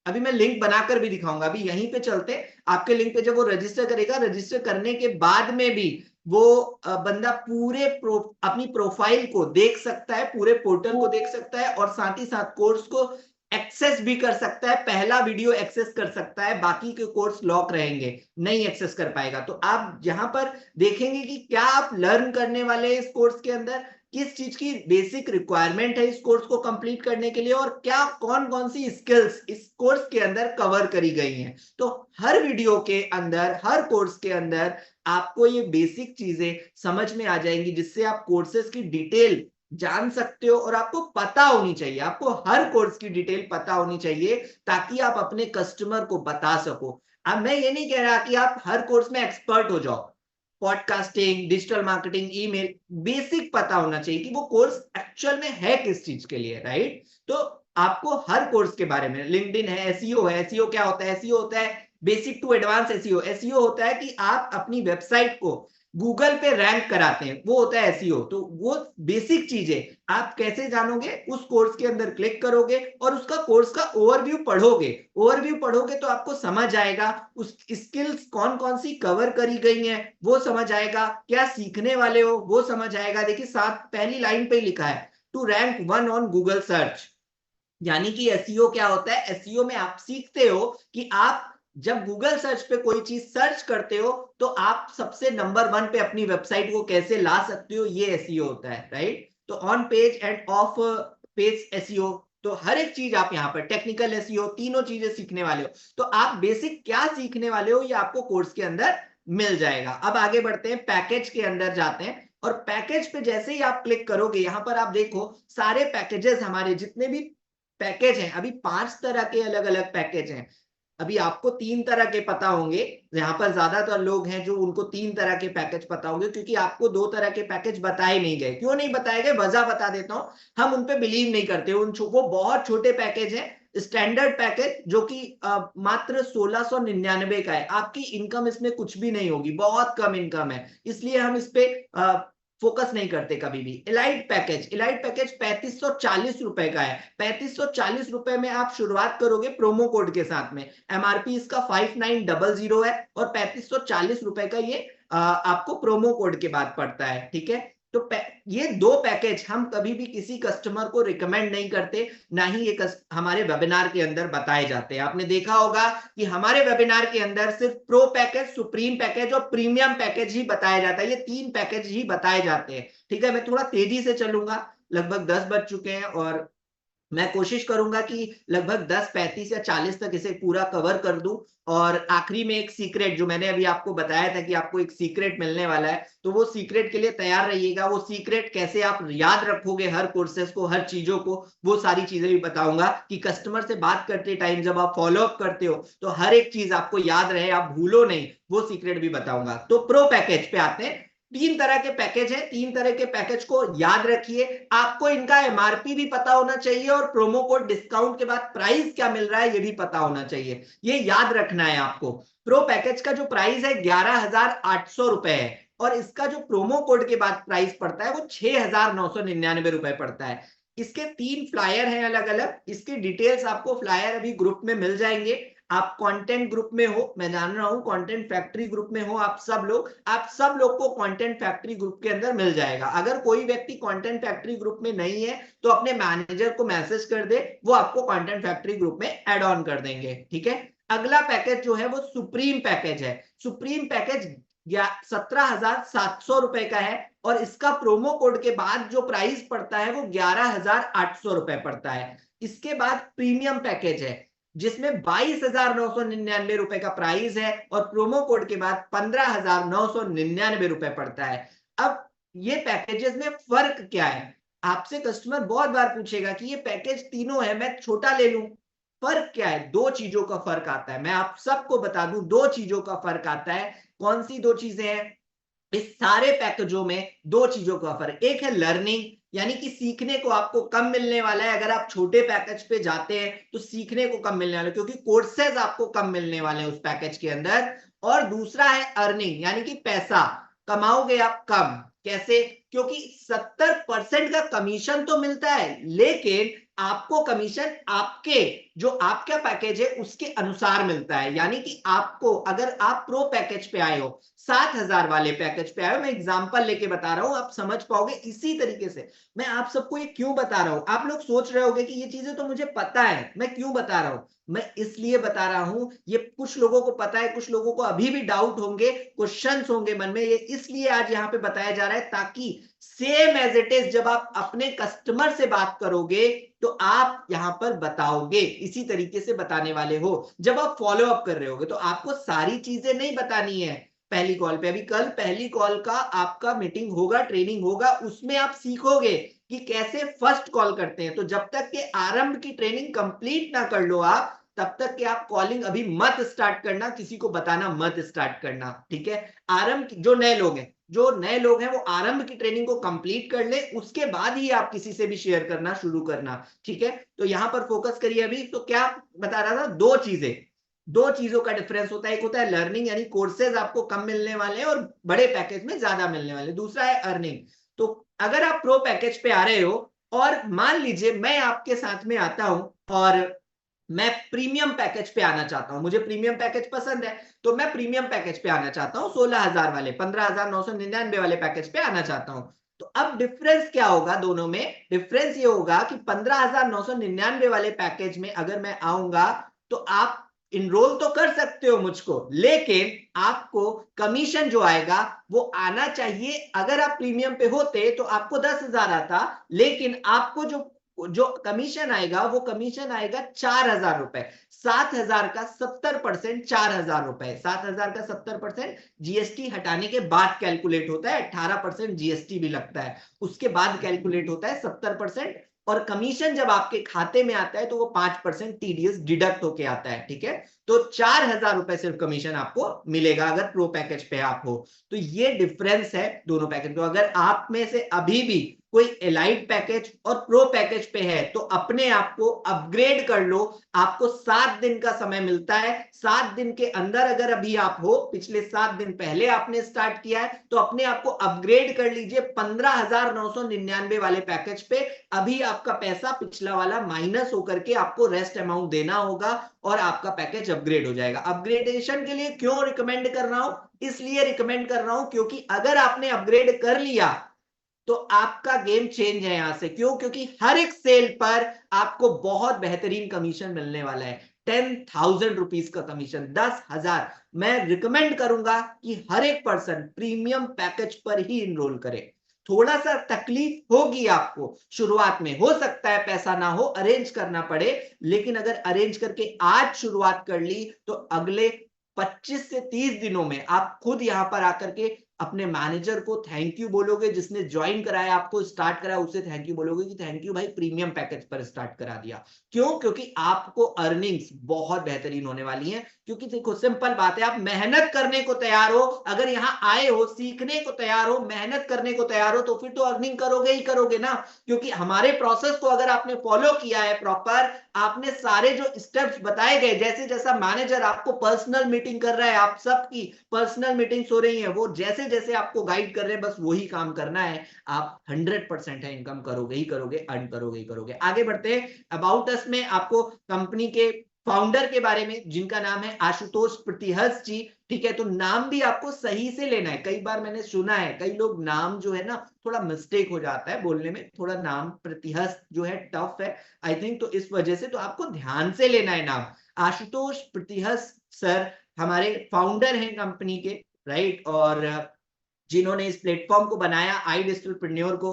अभी मैं लिंक बनाकर भी दिखाऊंगा, अभी यहीं पे चलते, आपके लिंक पे जब वो रजिस्टर करेगा, रजिस्टर करने के बाद में भी वो बंदा पूरे अपनी प्रोफाइल को देख सकता है, पूरे पोर्टल को देख सकता है और साथ ही साथ कोर्स को एक्सेस भी कर सकता है। पहला वीडियो एक्सेस कर सकता है, बाकी के कोर्स लॉक रहेंगे, नहीं एक्सेस कर पाएगा। तो आप यहां पर देखेंगे कि क्या आप लर्न करने वाले हैं इस कोर्स के अंदर, किस चीज की बेसिक रिक्वायरमेंट है इस कोर्स को कंप्लीट करने के लिए, और क्या कौन कौन सी स्किल्स इस कोर्स के अंदर कवर करी गई हैं। तो हर वीडियो के अंदर, हर कोर्स के अंदर आपको ये बेसिक चीजें समझ में आ जाएंगी, जिससे आप कोर्सेज की डिटेल जान सकते हो। और आपको पता होनी चाहिए, आपको हर कोर्स की डिटेल पता होनी चाहिए, ताकि आप अपने कस्टमर को बता सको। अब मैं ये नहीं कह रहा कि आप हर कोर्स में एक्सपर्ट हो जाओ, podcasting, digital marketing, email, basic पता होना चाहिए कि वो कोर्स एक्चुअल में है किस चीज के लिए, राइट। तो आपको हर कोर्स के बारे में, लिंक्डइन है, एसईओ है, एसईओ क्या होता है, एसईओ होता है basic to advance SEO. SEO होता है कि आप अपनी वेबसाइट को गूगल पे रैंक कराते हैं, वो होता है एसईओ। तो वो बेसिक चीजें आप कैसे जानोगे, उस कोर्स के अंदर क्लिक करोगे और उसका कोर्स का ओवरव्यू पढ़ोगे। ओवरव्यू पढ़ोगे तो आपको समझ आएगा उस स्किल्स कौन कौन सी कवर करी गई हैं, वो समझ आएगा, क्या सीखने वाले हो वो समझ आएगा। देखिए साथ पहली लाइन पे लिखा है to rank 1 on Google search, यानी कि एसईओ क्या होता है। एसईओ में आप सीखते हो कि आप जब गूगल सर्च पे कोई चीज सर्च करते हो तो आप सबसे नंबर 1 पे अपनी वेबसाइट को कैसे ला सकते हो, ये एसईओ होता है, राइट। तो on page end of page SEO, तो हर एक चीज आप यहाँ पर टेक्निकल एसईओ, तीनों चीजें सीखने वाले हो। तो आप बेसिक क्या सीखने वाले हो ये आपको कोर्स के अंदर मिल जाएगा। अब आगे बढ़ते हैं, पैकेज के अंदर जाते हैं। और पैकेज पे जैसे ही आप क्लिक करोगे, यहां पर आप देखो सारे पैकेजेस, हमारे जितने भी पैकेज हैं, अभी 5 तरह के अलग अलग पैकेज हैं। अभी आपको 3 तरह के पता होंगे, यहाँ पर ज्यादातर लोग हैं जो उनको 3 तरह के पैकेज पता होंगे, क्योंकि आपको 2 तरह के पैकेज बताए नहीं गए। क्यों नहीं बताए गए, वजह बता देता हूं। हम उन पे बिलीव नहीं करते, वो बहुत छोटे पैकेज हैं। स्टैंडर्ड पैकेज जो कि मात्र 1699 का है, आपकी इनकम इसमें कुछ भी नहीं होगी, बहुत कम इनकम है, इसलिए हम इस पे फोकस नहीं करते कभी भी। इलाइट पैकेज, इलाइट पैकेज 3540 रुपए का है। 3540 रुपए में आप शुरुआत करोगे प्रोमो कोड के साथ में। एमआरपी इसका 5900 है और 3540 रुपए का ये आपको प्रोमो कोड के बाद पड़ता है, ठीक है। तो ये 2 पैकेज हम कभी भी किसी कस्टमर को रिकमेंड नहीं करते, ना ही ये हमारे वेबिनार के अंदर बताए जाते हैं। आपने देखा होगा कि हमारे वेबिनार के अंदर सिर्फ प्रो पैकेज, सुप्रीम पैकेज और प्रीमियम पैकेज ही बताया जाता है, ये 3 पैकेज ही बताए जाते हैं, ठीक है। मैं थोड़ा तेजी से चलूंगा, लगभग 10 बज चुके हैं और मैं कोशिश करूंगा कि लगभग 10, 35 या 40 तक इसे पूरा कवर कर दूं। और आखिरी में एक सीक्रेट, जो मैंने अभी आपको बताया था कि आपको एक सीक्रेट मिलने वाला है, तो वो सीक्रेट के लिए तैयार रहिएगा। वो सीक्रेट कैसे आप याद रखोगे हर कोर्सेस को, हर चीजों को, वो सारी चीजें भी बताऊंगा कि कस्टमर से बात करते टाइम जब आप फॉलो अप करते हो तो हर एक चीज आपको याद रहे, आप भूलो नहीं, वो सीक्रेट भी बताऊंगा। तो प्रो पैकेज पे आते हैं। 3 तरह के पैकेज है, 3 तरह के पैकेज को याद रखिए। आपको इनका एमआरपी भी पता होना चाहिए और प्रोमो कोड डिस्काउंट के बाद प्राइस क्या मिल रहा है ये भी पता होना चाहिए, ये याद रखना है आपको। प्रो पैकेज का जो प्राइस है 11,800 रुपए है और इसका जो प्रोमो कोड के बाद प्राइस पड़ता है वो 6,999 रुपए पड़ता है। इसके 3 फ्लायर हैं अलग अलग, इसकी डिटेल्स आपको फ्लायर अभी ग्रुप में मिल जाएंगे। आप कंटेंट ग्रुप में हो, मैं जान रहा हूं कंटेंट फैक्ट्री ग्रुप में हो आप सब लोग को कंटेंट फैक्ट्री ग्रुप के अंदर मिल जाएगा। अगर कोई व्यक्ति कंटेंट फैक्ट्री ग्रुप में नहीं है तो अपने मैनेजर को मैसेज कर दे, वो आपको कंटेंट फैक्ट्री ग्रुप में ऐड ऑन कर देंगे, ठीक है। अगला पैकेज जो है वो सुप्रीम पैकेज है। सुप्रीम पैकेज 17,700 रुपए का है और इसका प्रोमो कोड के बाद जो प्राइस पड़ता है वो 11,800 रुपए पड़ता है। इसके बाद प्रीमियम पैकेज है जिसमें 22,999 रुपए का प्राइस है और प्रोमो कोड के बाद 15,999 रुपए पड़ता है। अब ये पैकेजेस में फर्क क्या है? आपसे कस्टमर बहुत बार पूछेगा कि ये पैकेज तीनों है, मैं छोटा ले लूं, फर्क क्या है? दो चीजों का फर्क आता है। मैं आप सबको बता दूं, दो चीजों का फर्क आता है। कौन सी दो चीजें हैं? इस सारे पैकेजों में दो चीजों का फर्क, एक है लर्निंग, यानी कि सीखने को आपको कम मिलने वाला है। अगर आप छोटे पैकेज पे जाते हैं तो सीखने को कम मिलने वाला है, क्योंकि कोर्सेज आपको कम मिलने वाले हैं उस पैकेज के अंदर। और दूसरा है अर्निंग, यानी कि पैसा कमाओगे आप कम। कैसे? क्योंकि 70% का कमीशन तो मिलता है, लेकिन आपको कमीशन आपके जो आपका पैकेज है उसके अनुसार मिलता है। यानी कि आपको, अगर आप प्रो पैकेज पे आए हो, 7,000 वाले पैकेज पे आए हो, मैं एग्जांपल लेके बता रहा हूं, आप समझ पाओगे इसी तरीके से। मैं आप सबको ये क्यों बता रहा हूं? आप लोग सोच रहे होंगे कि ये चीजें तो मुझे पता है, मैं क्यों बता रहा हूं? मैं इसलिए बता रहा हूं, ये कुछ लोगों को पता है, कुछ लोगों को अभी भी डाउट होंगे, क्वेश्चंस होंगे मन में, ये इसलिए आज यहां पे बताया जा रहा है ताकि सेम एज इट इज जब आप अपने कस्टमर से बात करोगे तो आप यहां पर बताओगे, इसी तरीके से बताने वाले हो। जब आप फॉलो अप कर रहे होगे तो आपको सारी चीजें नहीं बतानी है पहली कॉल पे। अभी कल पहली कॉल का आपका मीटिंग होगा, ट्रेनिंग होगा, उसमें आप सीखोगे कि कैसे फर्स्ट कॉल करते हैं। तो जब तक के आरंभ की ट्रेनिंग कंप्लीट ना कर लो आप, तब तक कि आप कॉलिंग अभी मत स्टार्ट करना, किसी को बताना मत स्टार्ट करना, ठीक है? आरंभ जो नए लोग हैं, वो आरंभ की ट्रेनिंग को कंप्लीट कर ले, उसके बाद ही आप किसी से भी शेयर करना शुरू करना, ठीक है? तो यहां पर फोकस करिए। अभी तो क्या बता रहा था? दो चीजों का डिफरेंस होता है। एक होता है लर्निंग, यानी कोर्सेज आपको कम मिलने वाले हैं और बड़े पैकेज में ज्यादा मिलने वाले। दूसरा है अर्निंग। तो अगर आप प्रो पैकेज पे आ रहे हो और मान लीजिए मैं आपके साथ में आता हूं और मैं प्रीमियम पैकेज पे आना चाहता हूं, मुझे प्रीमियम पैकेज पसंद है, तो मैं प्रीमियम पैकेज पे आना चाहता हूं, 16,000 वाले, 15,999 वाले पैकेज पे आना चाहता हूं। तो अब डिफरेंस क्या होगा दोनों में? डिफरेंस ये होगा कि 15,999 वाले पैकेज में अगर मैं आऊंगा तो आप इनरोल तो कर सकते हो मुझको, लेकिन आपको कमीशन जो आएगा वो आना चाहिए। अगर आप प्रीमियम पे होते तो आपको 10,000 आता, लेकिन आपको जो कमीशन आएगा वो कमीशन आएगा 4,000 रुपए। 7,000 का 70% 4,000 रुपए। 7,000 का 70% जीएसटी हटाने के बाद कैलकुलेट होता है, 18% जीएसटी भी लगता है, उसके बाद कैलकुलेट होता है 70%। और कमीशन जब आपके खाते में आता है तो वो 5% टीडीएस डिडक्ट होके आता है, ठीक है? तो 4,000 रुपए सिर्फ कमीशन आपको मिलेगा अगर प्रो पैकेज पे आप हो। तो ये डिफरेंस है दोनों पैकेज। तो अगर आप में से अभी भी कोई एलाइट पैकेज और प्रो पैकेज पे है तो अपने आप को अपग्रेड कर लो। आपको 7 दिन का समय मिलता है। 7 दिन के अंदर अगर अभी आप हो, पिछले 7 दिन पहले आपने स्टार्ट किया है, तो अपने आप को अपग्रेड कर लीजिए 15,999 वाले पैकेज पे। अभी आपका पैसा पिछला वाला माइनस होकर के आपको रेस्ट अमाउंट देना होगा और आपका पैकेज अपग्रेड हो जाएगा। अपग्रेडेशन के लिए क्यों रिकमेंड कर रहा हूं? इसलिए रिकमेंड कर रहा हूं क्योंकि अगर आपने अपग्रेड कर लिया तो आपका गेम चेंज है यहां से। क्यों? क्योंकि हर एक सेल पर आपको बहुत बेहतरीन कमीशन मिलने वाला है। 10,000 रुपीज का कमीशन, 10,000। मैं रिकमेंड करूंगा कि हर एक पर्सन प्रीमियम पैकेज पर ही इनरोल करे। थोड़ा सा तकलीफ होगी आपको शुरुआत में, हो सकता है पैसा ना हो, अरेंज करना पड़े, लेकिन अगर अरेंज करके आज शुरुआत कर ली तो अगले 25 से 30 दिनों में आप खुद यहां पर आकर के अपने मैनेजर को थैंक यू बोलोगे, जिसने ज्वाइन कराया आपको, स्टार्ट कराया, उसे थैंक यू बोलोगे कि थैंक यू भाई, प्रीमियम पैकेज पर स्टार्ट करा दिया। क्यों? क्योंकि आपको अर्निंग्स बहुत बेहतरीन होने वाली हैं। क्योंकि देखो सिंपल बात है, आप मेहनत करने को तैयार हो, अगर यहां आए हो, सीखने को तैयार हो, मेहनत करने को तैयार हो, तो फिर तो अर्निंग करोगे ही करोगे ना। क्योंकि हमारे प्रोसेस को अगर आपने फॉलो किया है प्रॉपर, आपने सारे जो स्टेप्स बताए गए, जैसे जैसा मैनेजर आपको पर्सनल मीटिंग कर रहा है, आप सबकी पर्सनल मीटिंग्स हो रही है, वो जैसे जैसे आपको गाइड कर रहे हैं, बस वही काम करना है। आप 100% है इनकम करोगे ही करोगे, अर्न करोगे ही करोगे। आगे बढ़ते हैं। अबाउट अस में आपको कंपनी के फाउंडर के बारे में, जिनका नाम है आशुतोष प्रतिहस जी, ठीक है? तो नाम भी आपको सही से लेना है। कई बार मैंने सुना है कई लोग नाम जो है ना थोड़ा मिस्टेक हो जाता है बोलने में, थोड़ा नाम प्रतिहस जो है टफ है आई थिंक, तो इस वजह से तो आपको ध्यान से लेना है नाम। आशुतोष प्रतिहस सर हमारे फाउंडर हैं कंपनी के, राइट, और जिन्होंने इस प्लेटफॉर्म को बनाया आई डिजिटलप्रेन्योर को,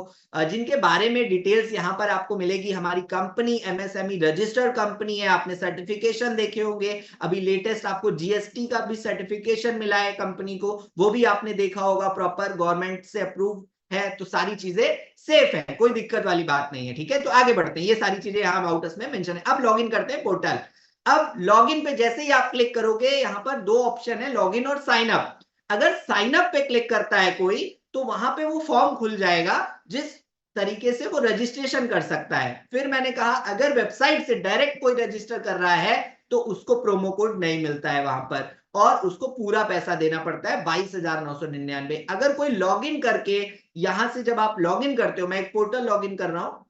जिनके बारे में डिटेल्स यहाँ पर आपको मिलेगी। हमारी कंपनी एमएसएमई रजिस्टर्ड कंपनी है, आपने सर्टिफिकेशन देखे होंगे, अभी लेटेस्ट आपको जीएसटी का भी सर्टिफिकेशन मिला है कंपनी को, वो भी आपने देखा होगा, प्रॉपर गवर्नमेंट से अप्रूव है, तो सारी चीजें सेफ है, कोई दिक्कत वाली बात नहीं है, ठीक है। तो आगे बढ़ते हैं, ये सारी चीजें यहाँ अबाउट अस में मेंशन है। अब लॉगिन करते हैं पोर्टल। अब लॉगिन पे जैसे ही आप क्लिक करोगे, यहाँ पर दो ऑप्शन है, लॉगिन और साइन अप। अगर साइन अप पे क्लिक करता है कोई, तो वहां पे वो फॉर्म खुल जाएगा जिस तरीके से वो रजिस्ट्रेशन कर सकता है। फिर मैंने कहा अगर वेबसाइट से डायरेक्ट कोई रजिस्टर कर रहा है तो उसको प्रोमो कोड नहीं मिलता है वहां पर, और उसको पूरा पैसा देना पड़ता है 22,999। अगर कोई लॉगिन करके, यहां से जब आप लॉगिन करते हो, मैं एक पोर्टल लॉगिन कर रहा हूं,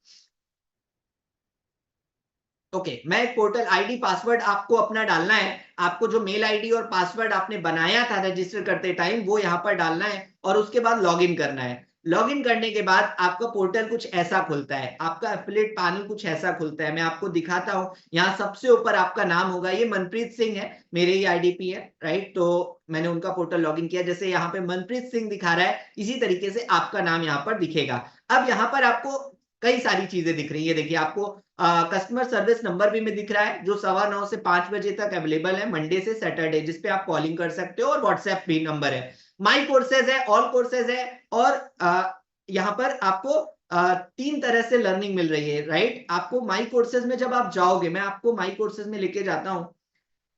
ओके, मैं एक पोर्टल आईडी पासवर्ड आपको अपना डालना है, आपको जो मेल आईडी और पासवर्ड आपने बनाया था रजिस्टर करते टाइम वो यहां पर डालना है, और उसके बाद लॉगिन करना है। लॉगिन करने के बाद आपका पोर्टल कुछ ऐसा खुलता है, आपका एफिलिएट पैनल कुछ ऐसा खुलता है, मैं आपको दिखाता हूं। यहाँ सबसे ऊपर आपका नाम होगा, ये मनप्रीत सिंह है, मेरे ही आईडीपी है, राइट, तो मैंने उनका पोर्टल लॉगिन किया, जैसे यहाँ पे मनप्रीत सिंह दिखा रहा है, इसी तरीके से आपका नाम यहाँ पर दिखेगा। अब यहाँ पर आपको कई सारी चीजें दिख रही है, देखिए आपको कस्टमर सर्विस नंबर भी में दिख रहा है, जो 9:15 से 5 बजे तक अवेलेबल है, मंडे से सैटरडे, जिसपे आप कॉलिंग कर सकते हो, और व्हाट्सएप भी नंबर है। माई कोर्सेज है, ऑल कोर्सेज है, और यहाँ पर आपको 3 तरह से लर्निंग मिल रही है, राइट। आपको माई कोर्सेज में जब आप जाओगे, मैं आपको माई कोर्सेज में लेके जाता हूं,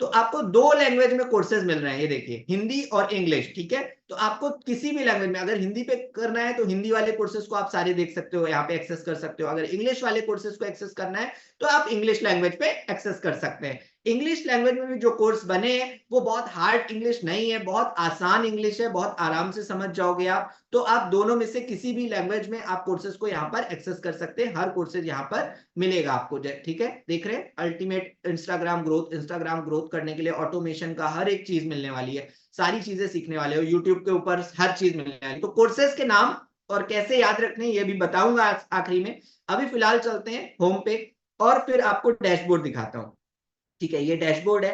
तो आपको 2 लैंग्वेज में कोर्सेज मिल रहे हैं, ये देखिए, हिंदी और इंग्लिश, ठीक है। तो आपको किसी भी लैंग्वेज में, अगर हिंदी पे करना है तो हिंदी वाले कोर्सेज को आप सारे देख सकते हो, यहाँ पे एक्सेस कर सकते हो। अगर इंग्लिश वाले कोर्सेज को एक्सेस करना है तो आप इंग्लिश लैंग्वेज पे एक्सेस कर सकते हैं। इंग्लिश लैंग्वेज में भी जो कोर्स बने हैं वो बहुत हार्ड इंग्लिश नहीं है, बहुत आसान इंग्लिश है, बहुत आराम से समझ जाओगे आप। तो आप दोनों में से किसी भी लैंग्वेज में आप कोर्सेज को यहाँ पर एक्सेस कर सकते हैं, हर कोर्सेज यहाँ पर मिलेगा आपको, ठीक है। देख रहे हैं, अल्टीमेट इंस्टाग्राम ग्रोथ करने के लिए ऑटोमेशन का हर एक चीज मिलने वाली है, सारी चीजें सीखने वाले हो, यूट्यूब के ऊपर हर चीज मिलने वाली। तो कोर्सेज के नाम और कैसे याद रखने ये भी बताऊंगा आखिरी में। अभी फिलहाल चलते हैं होम पे, और फिर आपको डैशबोर्ड दिखाता हूं, ठीक है। ये डैशबोर्ड है।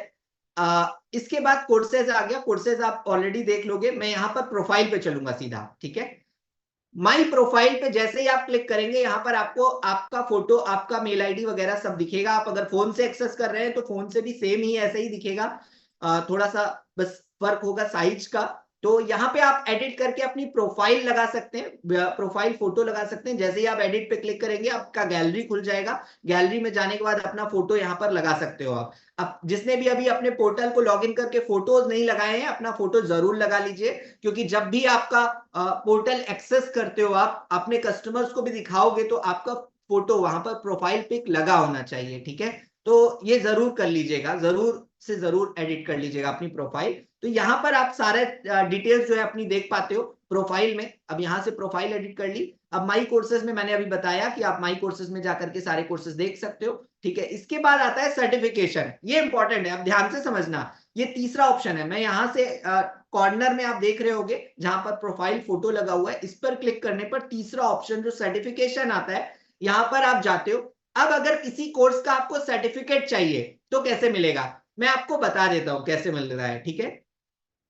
इसके बाद कोर्सेज आ गया, कोर्सेज आप ऑलरेडी देख लोगे। मैं यहाँ पर प्रोफाइल पे चलूंगा सीधा, ठीक है। माई प्रोफाइल पे जैसे ही आप क्लिक करेंगे, यहाँ पर आपको आपका फोटो, आपका मेल आईडी वगैरह सब दिखेगा। आप अगर फोन से एक्सेस कर रहे हैं तो फोन से भी सेम ही ऐसे ही दिखेगा, थोड़ा सा बस फर्क होगा साइज का। तो यहाँ पे आप एडिट करके अपनी प्रोफाइल लगा सकते हैं, प्रोफाइल फोटो लगा सकते हैं। जैसे ही आप एडिट पे क्लिक करेंगे आपका गैलरी खुल जाएगा, गैलरी में जाने के बाद अपना फोटो यहाँ पर लगा सकते हो आप। अब जिसने भी अभी अपने पोर्टल को लॉगिन करके फोटोज नहीं लगाए हैं, अपना फोटो जरूर लगा लीजिए, क्योंकि जब भी आपका पोर्टल एक्सेस करते हो, आप अपने कस्टमर्स को भी दिखाओगे तो आपका फोटो वहां पर प्रोफाइल पिक लगा होना चाहिए, ठीक है। तो ये जरूर कर लीजिएगा, जरूर से जरूर एडिट कर लीजिएगा अपनी प्रोफाइल। तो यहाँ पर आप सारे डिटेल्स जो है अपनी देख पाते हो प्रोफाइल में। अब यहाँ से प्रोफाइल एडिट कर ली। अब माई कोर्सेज में मैंने अभी बताया कि आप माई कोर्सेज में जाकर के सारे कोर्सेज देख सकते हो, ठीक है। इसके बाद आता है सर्टिफिकेशन, ये इंपॉर्टेंट है, अब ध्यान से समझना। ये तीसरा ऑप्शन है, मैं यहाँ से कॉर्नर में आप देख रहे होगे जहां पर प्रोफाइल फोटो लगा हुआ है, इस पर क्लिक करने पर तीसरा ऑप्शन जो सर्टिफिकेशन आता है, यहाँ पर आप जाते हो। अब अगर किसी कोर्स का आपको सर्टिफिकेट चाहिए तो कैसे मिलेगा, मैं आपको बता देता हूं कैसे मिल रहा है, ठीक है।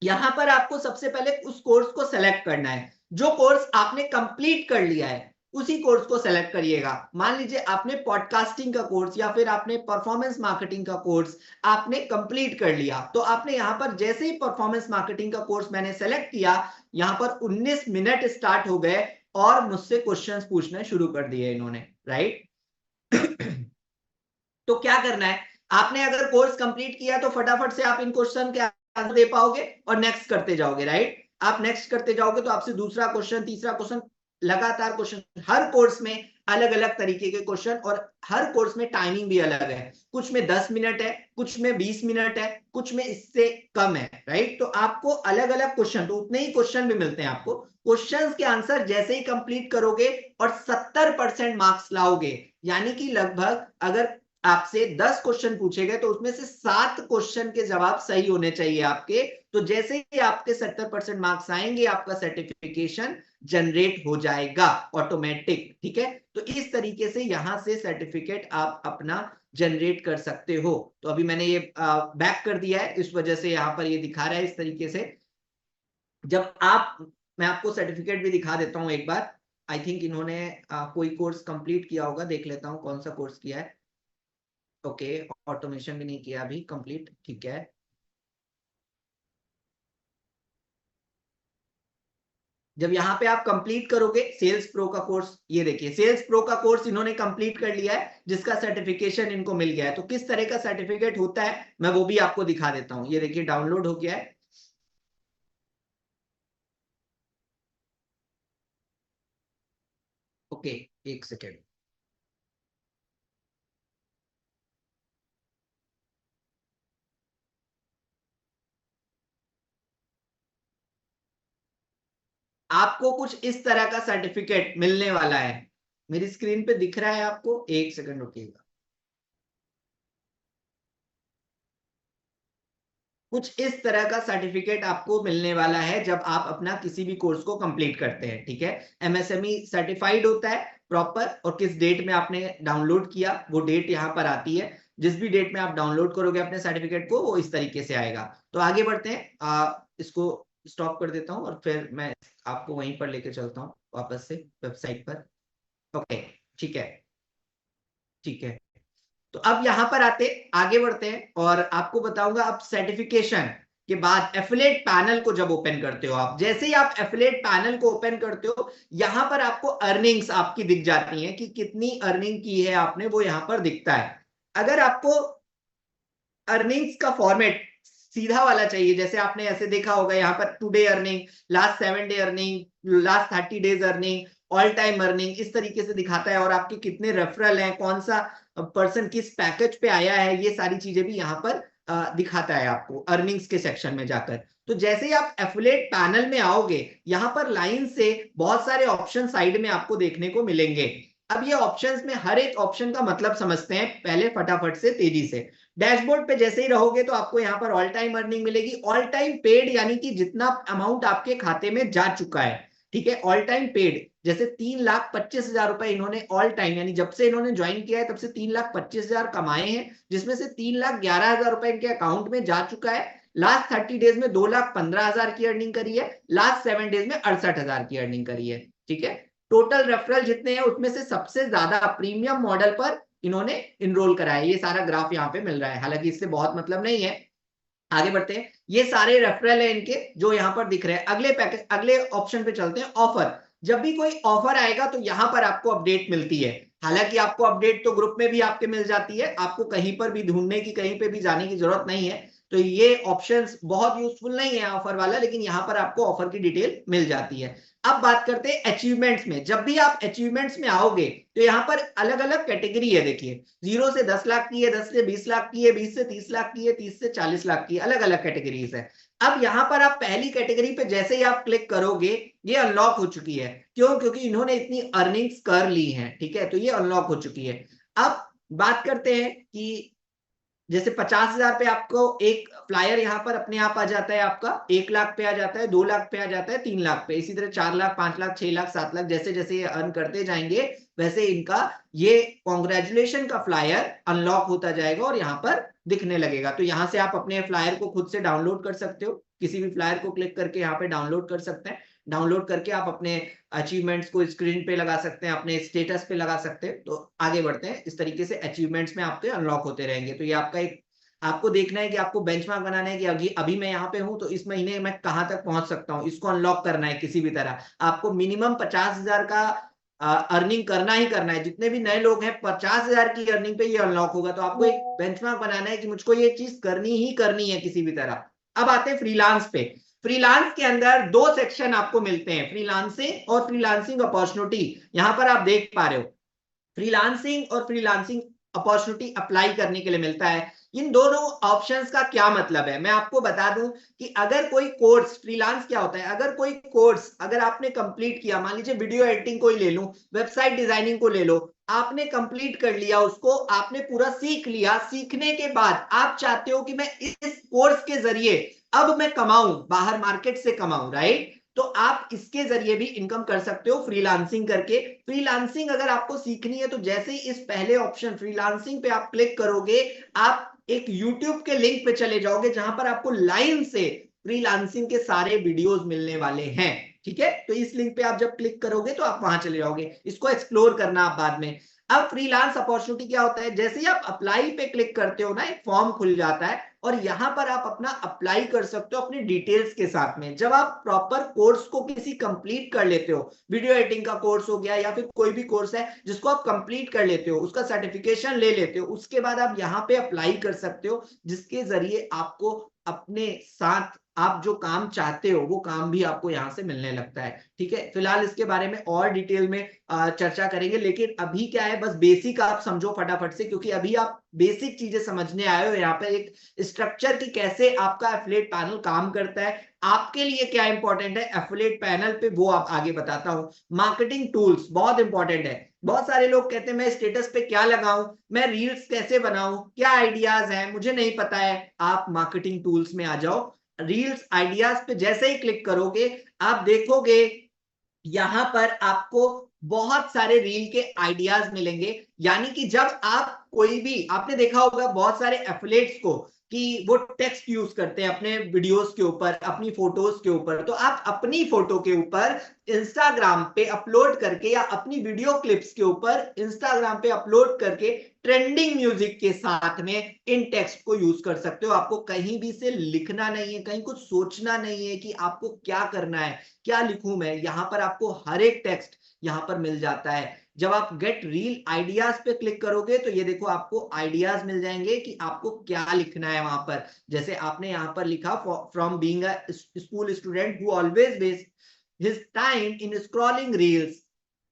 यहां पर आपको सबसे पहले उस कोर्स को सेलेक्ट करना है, जो कोर्स आपने कंप्लीट कर लिया है उसी कोर्स को सेलेक्ट करिएगा। मान लीजिए आपने पॉडकास्टिंग का कोर्स या फिर आपने परफॉर्मेंस मार्केटिंग का कोर्स आपने कंप्लीट कर लिया, तो आपने यहां पर जैसे ही परफॉर्मेंस मार्केटिंग का कोर्स मैंने सेलेक्ट किया, यहां पर 19 मिनट स्टार्ट हो गए और मुझसे क्वेश्चंस पूछने शुरू कर दिए इन्होंने, राइट। तो क्या करना है, आपने अगर कोर्स कंप्लीट किया तो फटाफट से आप इन क्वेश्चन के आंसर दे पाओगे और नेक्स्ट करते जाओगे, राइट। आप नेक्स्ट करते जाओगे तो आपसे दूसरा क्वेश्चन, तीसरा क्वेश्चन, लगातार क्वेश्चन। हर कोर्स में अलग अलग तरीके के क्वेश्चन, और हर कोर्स में टाइमिंग भी अलग है, कुछ में 10 मिनट है, कुछ में 20 मिनट है, कुछ में इससे कम है, राइट। तो आपको अलग अलग क्वेश्चन, तो उतने ही क्वेश्चन भी मिलते हैं आपको। क्वेश्चंस के आंसर जैसे ही कंप्लीट करोगे और 70% मार्क्स लाओगे, यानी कि लगभग अगर आपसे 10 क्वेश्चन पूछे गए तो उसमें से 7 क्वेश्चन के जवाब सही होने चाहिए आपके। तो जैसे ही आपके 70% मार्क्स आएंगे आपका सर्टिफिकेशन जनरेट हो जाएगा ऑटोमेटिक। ठीक है, तो इस तरीके से यहां से सर्टिफिकेट आप अपना जनरेट कर सकते हो। तो अभी मैंने ये बैक कर दिया है, इस वजह से यहां पर ये दिखा रहा है इस तरीके से। जब आप, मैं आपको सर्टिफिकेट भी दिखा देता हूं एक बार। आई थिंक इन्होंने कोई कोर्स कंप्लीट किया होगा, देख लेता हूं कौन सा कोर्स किया है। ओके, ऑटोमेशन भी नहीं किया अभी कंप्लीट, ठीक है। जब यहाँ पे आप कंप्लीट करोगे सेल्स प्रो का कोर्स, ये देखिए सेल्स प्रो का कोर्स इन्होंने कंप्लीट कर लिया है, जिसका सर्टिफिकेशन इनको मिल गया है। तो किस तरह का सर्टिफिकेट होता है मैं वो भी आपको दिखा देता हूं। ये देखिए डाउनलोड हो गया है। ओके, एक सेकेंड। आपको कुछ इस तरह का सर्टिफिकेट मिलने वाला है। मेरी स्क्रीन पे दिख रहा है आपको? एक सेकंड रुकिएगा। कुछ इस तरह का सर्टिफिकेट आपको मिलने वाला है जब आप अपना किसी भी कोर्स को कंप्लीट करते हैं। ठीक है, एमएसएमई सर्टिफाइड होता है प्रॉपर, और किस डेट में आपने डाउनलोड किया वो डेट यहाँ पर आती है। जिस भी डेट में आप डाउनलोड करोगे अपने सर्टिफिकेट को वो इस तरीके से आएगा। तो आगे बढ़ते हैं, इसको स्टॉप कर देता हूँ और फिर मैं आपको वहीं पर लेके चलता हूँ वापस से वेबसाइट पर। ओके, ठीक है, ठीक है। तो अब यहां पर आते आगे बढ़ते हैं और आपको बताऊंगा अब सर्टिफिकेशन के बाद एफिलिएट पैनल को जब ओपन करते हो आप, जैसे ही आप एफिलिएट पैनल को ओपन करते हो यहां पर आपको अर्निंग्स आपकी दिख जाती हैं कि कितनी अर्निंग की है आपने, वो यहां पर दिखता है। अगर आपको अर्निंग्स का फॉर्मेट सीधा वाला चाहिए, जैसे आपने ऐसे देखा होगा यहाँ पर today earning, last 7 day earning, last 30 days earning, all time earning, इस तरीके से दिखाता है। और आपके कितने रेफरल हैं, कौन सा पर्सन किस पैकेज पे आया है, ये सारी चीजें भी यहाँ पर दिखाता है आपको अर्निंग्स के सेक्शन में जाकर। तो जैसे ही आप एफिलिएट पैनल में आओगे यहाँ पर लाइन से बहुत सारे ऑप्शन साइड में आपको देखने को मिलेंगे। अब ये ऑप्शंस में हर एक ऑप्शन का मतलब समझते हैं पहले फटाफट से तेजी से। डैशबोर्ड पे जैसे ही रहोगे तो आपको यहाँ पर ऑल टाइम अर्निंग मिलेगी। ऑल टाइम पेड यानी कि जितना अमाउंट आपके खाते में जा चुका है। ठीक है, ऑल टाइम पेड जैसे 3,25,000 रुपए इन्होंने ऑल टाइम यानी जब से इन्होंने ज्वाइन किया है तब से 3,25,000 कमाए हैं, जिसमें से 3,11,000 रुपए इनके अकाउंट में जा चुका है। लास्ट 30 डेज में 2,15,000 की अर्निंग करी है, लास्ट 7 डेज में 68,000 की अर्निंग करी है। ठीक है, टोटल रेफरल जितने हैं उसमें से सबसे ज्यादा प्रीमियम मॉडल पर इन्होंने इनरोल करा है। ये सारा ग्राफ यहाँ पे मिल रहा है, हालांकि इससे बहुत मतलब नहीं है। आगे बढ़ते हैं, ये सारे रेफरल है इनके जो यहाँ पर दिख रहे हैं। अगले पैकेज, अगले ऑप्शन पे चलते हैं, ऑफर। जब भी कोई ऑफर आएगा तो यहाँ पर आपको अपडेट मिलती है। हालांकि आपको अपडेट तो ग्रुप में भी आपके मिल जाती है, आपको कहीं पर भी ढूंढने की, कहीं पे भी जाने की जरूरत नहीं है। तो ये ऑप्शंस बहुत यूजफुल नहीं है ऑफर वाला, लेकिन यहाँ पर आपको ऑफर की डिटेल मिल जाती है। अब बात करते हैं अचीवमेंट्स में। जब भी आप अचीवमेंट्स में आओगे तो यहाँ पर अलग अलग कैटेगरी है। देखिए 0 से 10 लाख की है, 10 से 20 लाख की है, 20 से 30 लाख की है, 30 से 40 लाख की, अलग अलग कैटेगरीज है। अब यहाँ पर आप पहली कैटेगरी पे जैसे ही आप क्लिक करोगे ये अनलॉक हो चुकी है। क्यों? क्योंकि इन्होंने इतनी अर्निंग्स कर ली हैं। ठीक है, तो ये अनलॉक हो चुकी है। अब बात करते हैं कि जैसे 50,000 पे आपको एक फ्लायर यहाँ पर अपने आप आ जाता है, आपका 1 लाख पे आ जाता है, 2 लाख पे आ जाता है, 3 लाख पे, इसी तरह 4 लाख, 5 लाख, 6 लाख, 7 लाख, जैसे जैसे ये अर्न करते जाएंगे वैसे इनका ये कॉन्ग्रेचुलेशन का फ्लायर अनलॉक होता जाएगा और यहाँ पर दिखने लगेगा। तो यहाँ से आप अपने फ्लायर को खुद से डाउनलोड कर सकते हो, किसी भी फ्लायर को क्लिक करके यहाँ पे डाउनलोड कर सकते हैं। डाउनलोड करके आप अपने अचीवमेंट्स को स्क्रीन पे लगा सकते हैं, अपने स्टेटस पे लगा सकते हैं। तो आगे बढ़ते हैं, इस तरीके से अचीवमेंट्स में आपके अनलॉक होते रहेंगे। तो ये आपका एक, आपको देखना है कि आपको बेंचमार्क बनाना है कि अभी मैं यहाँ पे हूं तो इस महीने मैं कहां तक पहुंच सकता हूं, इसको अनलॉक करना है। किसी भी तरह आपको मिनिमम 50,000 का अर्निंग करना ही करना है। जितने भी नए लोग हैं 50,000 की अर्निंग पे ये अनलॉक होगा। तो आपको एक बेंचमार्क बनाना है कि मुझको ये चीज करनी ही करनी है किसी भी तरह। अब आते हैं फ्रीलांस पे। फ्रीलांस के अंदर 2 सेक्शन आपको मिलते हैं, फ्रीलांसिंग और फ्रीलांसिंग अपॉर्चुनिटी। यहां पर आप देख पा रहे हो फ्रीलांसिंग और फ्रीलांसिंग अपॉर्चुनिटी अप्लाई करने के लिए मिलता है। इन दोनों ऑप्शंस का क्या मतलब है मैं आपको बता दूं कि अगर कोई कोर्स, फ्रीलांस क्या होता है, अगर कोई कोर्स अगर आपने कंप्लीट किया, मान लीजिए वीडियो एडिटिंग को ही ले लूं, वेबसाइट डिजाइनिंग को ले लो, आपने कंप्लीट कर लिया उसको, आपने पूरा सीख लिया, सीखने के बाद आप चाहते हो कि मैं इस कोर्स के जरिए अब मैं कमाऊं, बाहर मार्केट से कमाऊं, राइट? तो आप इसके जरिए भी इनकम कर सकते हो फ्रीलांसिंग करके। फ्रीलांसिंग अगर आपको सीखनी है तो जैसे ही इस पहले ऑप्शन फ्रीलांसिंग पे आप क्लिक करोगे, आप एक YouTube के लिंक पे चले जाओगे जहां पर आपको लाइन से फ्रीलांसिंग के सारे वीडियोस मिलने वाले हैं। ठीक है, तो इस लिंक पे आप जब क्लिक करोगे तो आप वहां चले जाओगे, इसको एक्सप्लोर करना आप बाद में। अब फ्रीलांस अपॉर्चुनिटी क्या होता है, जैसे ही आप अप्लाई पे क्लिक करते हो ना, एक फॉर्म खुल जाता है और यहां पर आप अपना अप्लाई कर सकते हो अपनी डिटेल्स के साथ में। जब आप प्रॉपर कोर्स को किसी कंप्लीट कर लेते हो, वीडियो एडिटिंग का कोर्स हो गया या फिर कोई भी कोर्स है जिसको आप कंप्लीट कर लेते हो, उसका सर्टिफिकेशन ले लेते हो, उसके बाद आप यहाँ पे अप्लाई कर सकते हो, जिसके जरिए आपको अपने साथ आप जो काम चाहते हो वो काम भी आपको यहाँ से मिलने लगता है। ठीक है, फिलहाल इसके बारे में और डिटेल में चर्चा करेंगे, लेकिन अभी क्या है, बस बेसिक आप समझो फटाफट से, क्योंकि अभी आप बेसिक चीजें समझने आए हो यहाँ पे, एक स्ट्रक्चर की कैसे आपका एफिलिएट पैनल काम करता है, आपके लिए क्या इंपॉर्टेंट है एफिलिएट पैनल पे, वो आप आगे बताता हूं। मार्केटिंग टूल्स बहुत इंपॉर्टेंट है। बहुत सारे लोग कहते हैं मैं स्टेटस पे क्या लगाऊं, मैं रील्स कैसे बनाऊं, क्या आइडियाज हैं, मुझे नहीं पता है। आप मार्केटिंग टूल्स में आ जाओ, रील्स आइडियाज पे जैसे ही क्लिक करोगे आप देखोगे यहां पर आपको बहुत सारे रील के आइडियाज मिलेंगे। यानी कि जब आप कोई भी, आपने देखा होगा बहुत सारे एफिलिएट्स को कि वो टेक्स्ट यूज करते हैं अपने वीडियोस के ऊपर, अपनी फोटोज के ऊपर, तो आप अपनी फोटो के ऊपर इंस्टाग्राम पे अपलोड करके या अपनी वीडियो क्लिप्स के ऊपर इंस्टाग्राम पे अपलोड करके ट्रेंडिंग म्यूजिक के साथ में इन टेक्स्ट को यूज कर सकते हो। आपको कहीं भी से लिखना नहीं है, कहीं कुछ सोचना नहीं है कि आपको क्या करना है, क्या लिखूं मैं, यहां पर आपको हर एक टेक्स्ट यहां पर मिल जाता है। जब आप गेट रील आइडियाज पे क्लिक करोगे तो ये देखो आपको आइडियाज मिल जाएंगे कि आपको क्या लिखना है वहां पर। जैसे आपने यहां पर लिखा from being a school student who always waste his time in scrolling reels.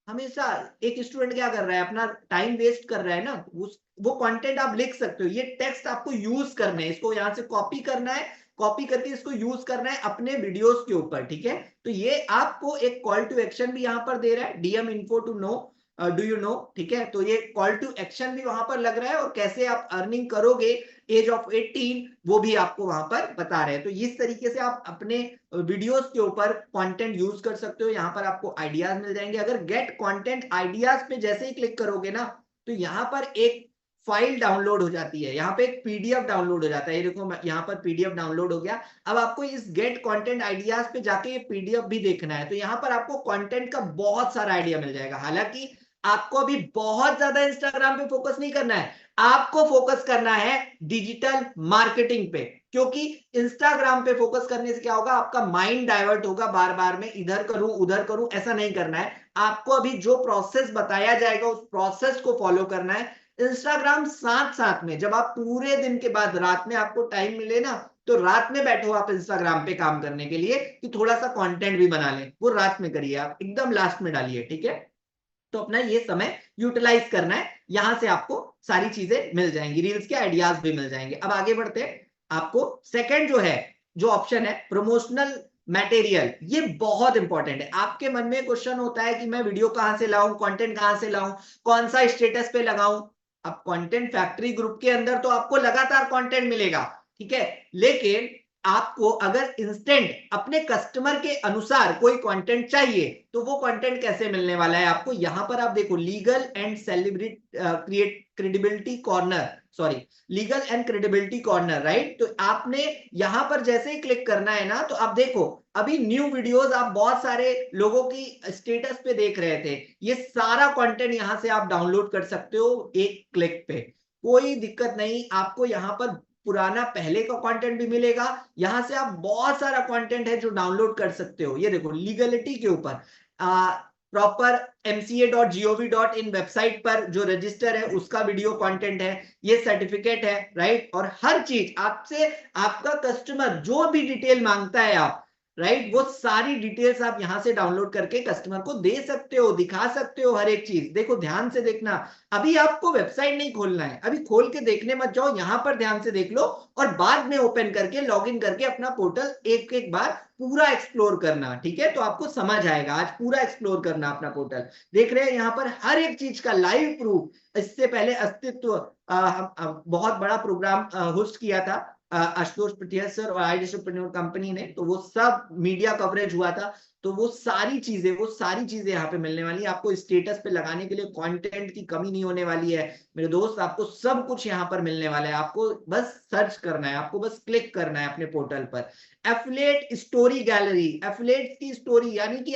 हमेशा एक स्टूडेंट क्या कर रहा है, अपना टाइम वेस्ट कर रहा है ना, वो कंटेंट आप लिख सकते हो। ये टेक्स्ट आपको यूज करना है, इसको यहां से कॉपी करना है, कॉपी करके इसको यूज करना है अपने वीडियोस के ऊपर। ठीक है, तो ये आपको एक कॉल टू एक्शन भी यहां पर दे रहा है, DM info to know do you know. ठीक है, तो ये कॉल टू एक्शन भी वहां पर लग रहा है, और कैसे आप अर्निंग करोगे एज ऑफ 18 वो भी आपको वहां पर बता रहे हैं। तो इस तरीके से आप अपने वीडियोस के ऊपर कंटेंट यूज कर सकते हो। यहाँ पर आपको आइडियाज मिल जाएंगे। अगर गेट कंटेंट आइडियाज पे जैसे ही क्लिक करोगे ना, तो यहाँ पर एक फाइल डाउनलोड हो जाती है, यहाँ पे एक पीडीएफ डाउनलोड हो जाता है। ये देखो यहाँ पर पीडीएफ डाउनलोड हो गया। अब आपको इस गेट कंटेंट आइडियाज पे जाके ये पीडीएफ भी देखना है, तो यहाँ पर आपको कंटेंट का बहुत सारा आइडिया मिल जाएगा। हालांकि आपको अभी बहुत ज्यादा इंस्टाग्राम पे फोकस नहीं करना है, आपको फोकस करना है डिजिटल मार्केटिंग पे, क्योंकि इंस्टाग्राम पे फोकस करने से क्या होगा, आपका माइंड डाइवर्ट होगा बार बार में, इधर करूं उधर करूं, ऐसा नहीं करना है। आपको अभी जो प्रोसेस बताया जाएगा उस प्रोसेस को फॉलो करना है। इंस्टाग्राम साथ साथ में, जब आप पूरे दिन के बाद रात में आपको टाइम मिले ना, तो रात में बैठो आप इंस्टाग्राम पे काम करने के लिए कि थोड़ा सा कंटेंट भी बना लें, वो रात में करिए, आप एकदम लास्ट में डालिए। ठीक है, तो अपना ये समय यूटिलाइज करना है, यहां से आपको सारी चीजें मिल जाएंगी, रील्स के आइडियाज भी मिल जाएंगे। अब आगे बढ़ते हैं, आपको सेकंड जो है, जो ऑप्शन है प्रमोशनल मटेरियल, ये बहुत इंपॉर्टेंट है। आपके मन में क्वेश्चन होता है कि मैं वीडियो कहां से लाऊं, कंटेंट कहां से लाऊं, कौन सा स्टेटस पे लगाऊं। अब कंटेंट फैक्ट्री ग्रुप के अंदर तो आपको लगातार कंटेंट मिलेगा, ठीक है, लेकिन आपको अगर इंस्टेंट अपने कस्टमर के अनुसार कोई कंटेंट चाहिए तो वो कंटेंट कैसे मिलने वाला है आपको। यहां पर आप देखो legal and celebrity credibility corner, sorry legal and credibility corner, right. तो आपने यहां पर जैसे ही क्लिक करना है ना, तो आप देखो अभी न्यू वीडियोस आप बहुत सारे लोगों की स्टेटस पे देख रहे थे, ये सारा कंटेंट यहां से आप डाउनलोड कर सकते हो एक क्लिक पे, कोई दिक्कत नहीं। आपको यहाँ पर पुराना पहले का कंटेंट भी मिलेगा, यहां से आप बहुत सारा कंटेंट है जो डाउनलोड कर सकते हो। ये देखो लीगलिटी के ऊपर प्रॉपर mca.gov.in वेबसाइट पर जो रजिस्टर है उसका वीडियो कंटेंट है, ये सर्टिफिकेट है, राइट। और हर चीज आपसे, आपका कस्टमर जो भी डिटेल मांगता है, आप राइट, वो सारी डिटेल्स आप यहां से डाउनलोड करके कस्टमर को दे सकते हो, दिखा सकते हो हर एक चीज। देखो ध्यान से देखना, अभी आपको वेबसाइट नहीं खोलना है, अभी खोल के देखने मत जाओ, यहां पर ध्यान से देख लो और बाद में ओपन करके लॉगिन करके अपना पोर्टल एक एक बार पूरा एक्सप्लोर करना, ठीक है? तो आपको समझ आएगा, आज पूरा एक्सप्लोर करना अपना पोर्टल। देख रहे हैं यहाँ पर हर एक चीज का लाइव प्रूफ। इससे पहले अस्तित्व बहुत बड़ा प्रोग्राम होस्ट किया था आशुतोष पटिया सर और आई एंटरप्रेन्योर कंपनी ने, तो वो सब मीडिया कवरेज हुआ था। तो वो सारी चीजें यहाँ पे मिलने वाली है आपको। स्टेटस पे लगाने के लिए कंटेंट की कमी नहीं होने वाली है मेरे दोस्त, आपको सब कुछ यहाँ पर मिलने वाला है। आपको बस सर्च करना है, आपको बस क्लिक करना है अपने पोर्टल पर। एफिलिएट स्टोरी गैलरी, एफिलिएट की स्टोरी, यानी कि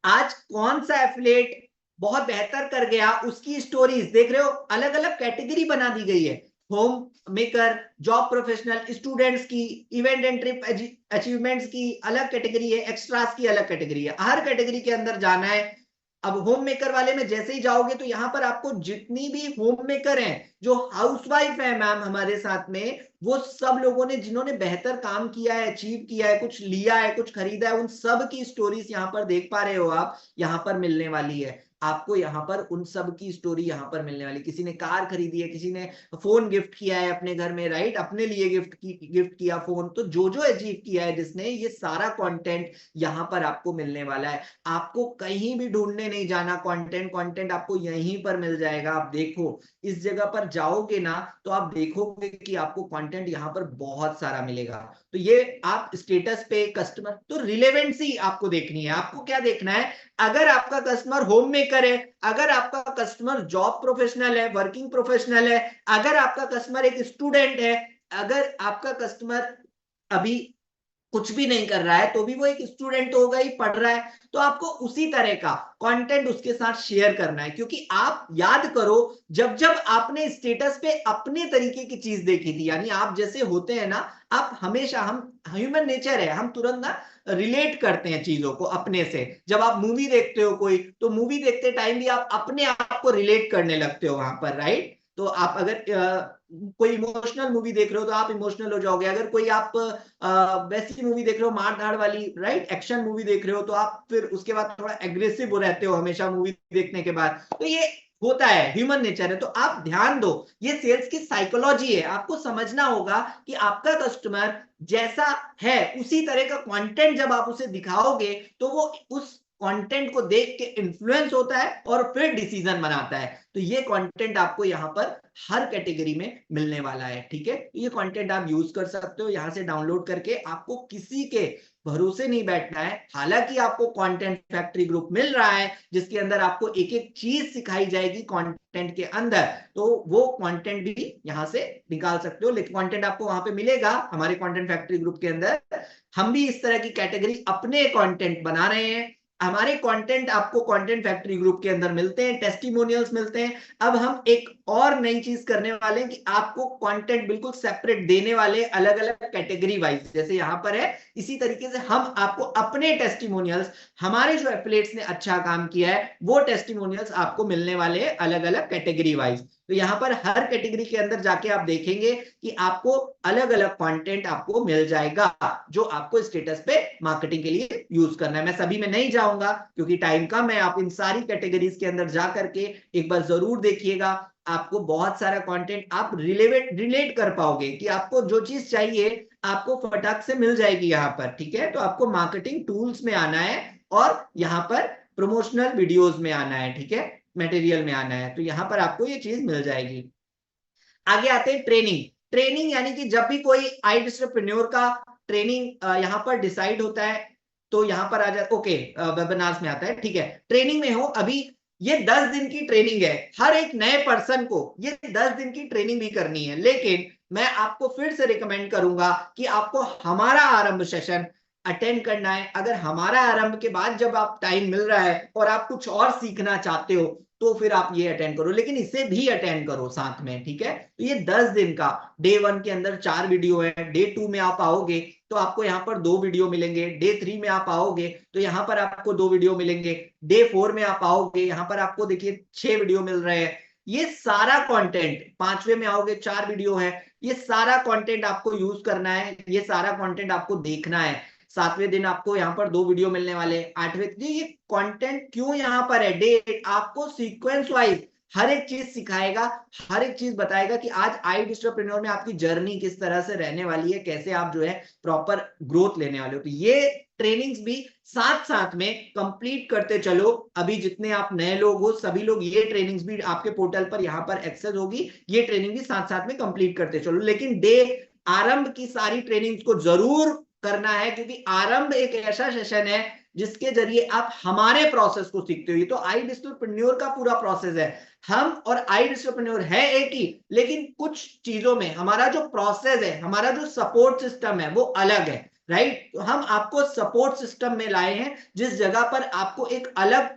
आज कौन सा एफिलिएट बहुत बेहतर कर गया, उसकी स्टोरीज देख रहे हो। अलग अलग कैटेगरी बना दी गई है, home maker, job professional, students की, इवेंट एंड ट्रिप अचीवमेंट्स की अलग कैटेगरी है, एक्स्ट्रास की अलग कैटेगरी है। हर कैटेगरी के अंदर जाना है। अब होम मेकर वाले में जैसे ही जाओगे तो यहाँ पर आपको जितनी भी होम मेकर हैं, जो हाउसवाइफ है मैम हमारे साथ में, वो सब लोगों ने जिन्होंने बेहतर काम किया है, अचीव किया है, कुछ लिया है, कुछ खरीदा है, उन सब की स्टोरीज यहाँ पर देख पा रहे हो आप, यहाँ पर मिलने वाली है आपको। यहाँ पर उन सब की स्टोरी यहाँ पर मिलने वाली। किसी ने कार खरीदी है, किसी ने फोन गिफ्ट किया है अपने घर में, राइट, अपने लिए गिफ्ट किया फोन। तो जो जो अचीव किया है जिसने, ये सारा कंटेंट यहाँ पर आपको मिलने वाला है। आपको कहीं भी ढूंढने नहीं जाना, कंटेंट आपको यहीं पर मिल जाएगा। आप देखो, इस जगह पर जाओगे ना तो आप देखोगे कि आपको कंटेंट यहाँ पर बहुत सारा मिलेगा। तो ये आप स्टेटस पे कस्टमर, तो रिलेवेंसी आपको देखनी है। आपको क्या देखना है, अगर आपका कस्टमर होम मेकर है, अगर आपका कस्टमर जॉब प्रोफेशनल है, वर्किंग प्रोफेशनल है, अगर आपका कस्टमर एक स्टूडेंट है, अगर आपका कस्टमर अभी कुछ भी नहीं कर रहा है तो भी वो एक स्टूडेंट होगा ही, पढ़ रहा है, तो आपको उसी तरह का कंटेंट उसके साथ शेयर करना है। क्योंकि आप याद करो, जब जब आपने स्टेटस पे अपने तरीके की चीज देखी थी, यानी आप जैसे होते हैं ना, आप हमेशा, हम ह्यूमन नेचर है, हम तुरंत ना रिलेट करते हैं चीजों को अपने से। जब आप मूवी देखते हो कोई, तो मूवी देखते टाइम भी आप अपने आप को रिलेट करने लगते हो वहां पर, राइट। तो आप अगर कोई इमोशनल मूवी देख रहे हो तो आप इमोशनल हो जाओगे। अगर कोई आप वैसी मूवी देख रहे हो मार धाड़ वाली, राइट, एक्शन मूवी देख रहे हो, तो आप फिर उसके बाद थोड़ा एग्रेसिव हो रहते हो हमेशा मूवी देखने के बाद। तो ये होता है, ह्यूमन नेचर है। तो आप ध्यान दो, ये सेल्स की साइकोलॉजी है। आपको समझना होगा कि आपका कस्टमर जैसा है उसी तरह का कंटेंट जब आप उसे दिखाओगे तो वो उस कंटेंट को देख के इन्फ्लुएंस होता है और फिर डिसीजन बनाता है। तो ये कंटेंट आपको यहाँ पर हर कैटेगरी में मिलने वाला है, ठीक है। ये कंटेंट आप यूज कर सकते हो यहाँ से डाउनलोड करके। आपको किसी के भरोसे नहीं बैठना है। हालांकि आपको कंटेंट फैक्ट्री ग्रुप मिल रहा है जिसके अंदर आपको एक एक चीज सिखाई जाएगी कंटेंट के अंदर, तो वो कंटेंट भी यहाँ से निकाल सकते हो। लेकिन कंटेंट आपको वहां पे मिलेगा हमारे कंटेंट फैक्ट्री ग्रुप के अंदर। हम भी इस तरह की कैटेगरी अपने कंटेंट बना रहे हैं। हमारे कंटेंट आपको कंटेंट फैक्ट्री ग्रुप के अंदर मिलते हैं, टेस्टिमोनियल्स मिलते हैं। अब हम एक और नई चीज करने वाले हैं कि आपको कंटेंट बिल्कुल सेपरेट देने वाले, अलग अलग कैटेगरी वाइज, जैसे यहां पर है इसी तरीके से हम आपको अपने टेस्टिमोनियल्स, हमारे जो एफिलिएट्स ने अच्छा काम किया है वो टेस्टिमोनियल्स आपको मिलने वाले हैं अलग अलग कैटेगरी वाइज। तो यहाँ पर हर कैटेगरी के अंदर जाके आप देखेंगे कि आपको अलग अलग कंटेंट आपको मिल जाएगा जो आपको स्टेटस पे मार्केटिंग के लिए यूज करना है। मैं सभी में नहीं जाऊंगा क्योंकि टाइम कम है। आप इन सारी कैटेगरीज के अंदर जा करके एक बार जरूर देखिएगा। आपको बहुत सारा कंटेंट आप रिलेट कर पाओगे कि आपको जो चीज चाहिए आपको फटाक से मिल जाएगी यहाँ पर, ठीक है। तो आपको मार्केटिंग टूल्स में आना है और यहाँ पर प्रमोशनल वीडियोस में आना है, ठीक है, मटेरियल में आना है। तो यहाँ पर आपको ये चीज मिल जाएगी। आगे आते हैं ट्रेनिंग। ट्रेनिंग यानी कि जब भी कोई आई एंटरप्रेन्योर का ट्रेनिंग यहाँ पर डिसाइड होता है तो यहाँ पर आ जाता, ओके, वेबिनार्स में आता है, ठीक है। ट्रेनिंग में हो अभी, ये 10 दिन की ट्रेनिंग है। हर एक नए पर्सन को ये 10 दिन की ट्रेनिंग भी करनी है। लेकिन मैं आपको फिर से रिकमेंड करूंगा कि आपको हमारा आरंभ सेशन अटेंड करना है। अगर हमारा आरंभ के बाद जब आप टाइम मिल रहा है और आप कुछ और सीखना चाहते हो तो फिर आप ये अटेंड करो, लेकिन इसे भी अटेंड करो साथ में, ठीक है। तो ये 10 दिन का, डे 1 के अंदर 4 वीडियो है, डे 2 में आप आओगे तो आपको यहाँ पर 2 वीडियो मिलेंगे, डे 3 में आप आओगे तो यहाँ पर आपको 2 वीडियो मिलेंगे, डे 4 में आप आओगे यहाँ पर आपको देखिए 6 वीडियो मिल रहे हैं, ये सारा कंटेंट 5वें में आओगे 4 वीडियो है, ये सारा कंटेंट आपको यूज करना है, ये सारा कंटेंट आपको देखना है। 7वें दिन आपको यहाँ पर 2 वीडियो मिलने वाले, 8वें ये कंटेंट क्यों यहाँ पर है, डेट आपको सीक्वेंस वाइज हर एक चीज सिखाएगा, हर एक चीज बताएगा कि आज iDistroPreneur में आपकी जर्नी किस तरह से रहने वाली है, कैसे आप जो है प्रॉपर ग्रोथ लेने वाले हो। तो ये ट्रेनिंग्स भी साथ साथ में कंप्लीट करते चलो। अभी जितने आप नए लोग हो सभी लोग ये ट्रेनिंग्स भी आपके पोर्टल पर यहाँ पर एक्सेस होगी, ये ट्रेनिंग भी साथ साथ में कंप्लीट करते चलो। लेकिन डे आरंभ की सारी ट्रेनिंग्स को जरूर करना है, क्योंकि आरंभ एक ऐसा सेशन है जिसके जरिए आप हमारे प्रोसेस को सीखते हो। ये तो iDistroPreneur का पूरा प्रोसेस है, हम और iDistroPreneur है एक ही, लेकिन कुछ चीजों में हमारा जो प्रोसेस है, हमारा जो सपोर्ट सिस्टम है वो अलग है, राइट। तो हम आपको सपोर्ट सिस्टम में लाए हैं जिस जगह पर आपको एक अलग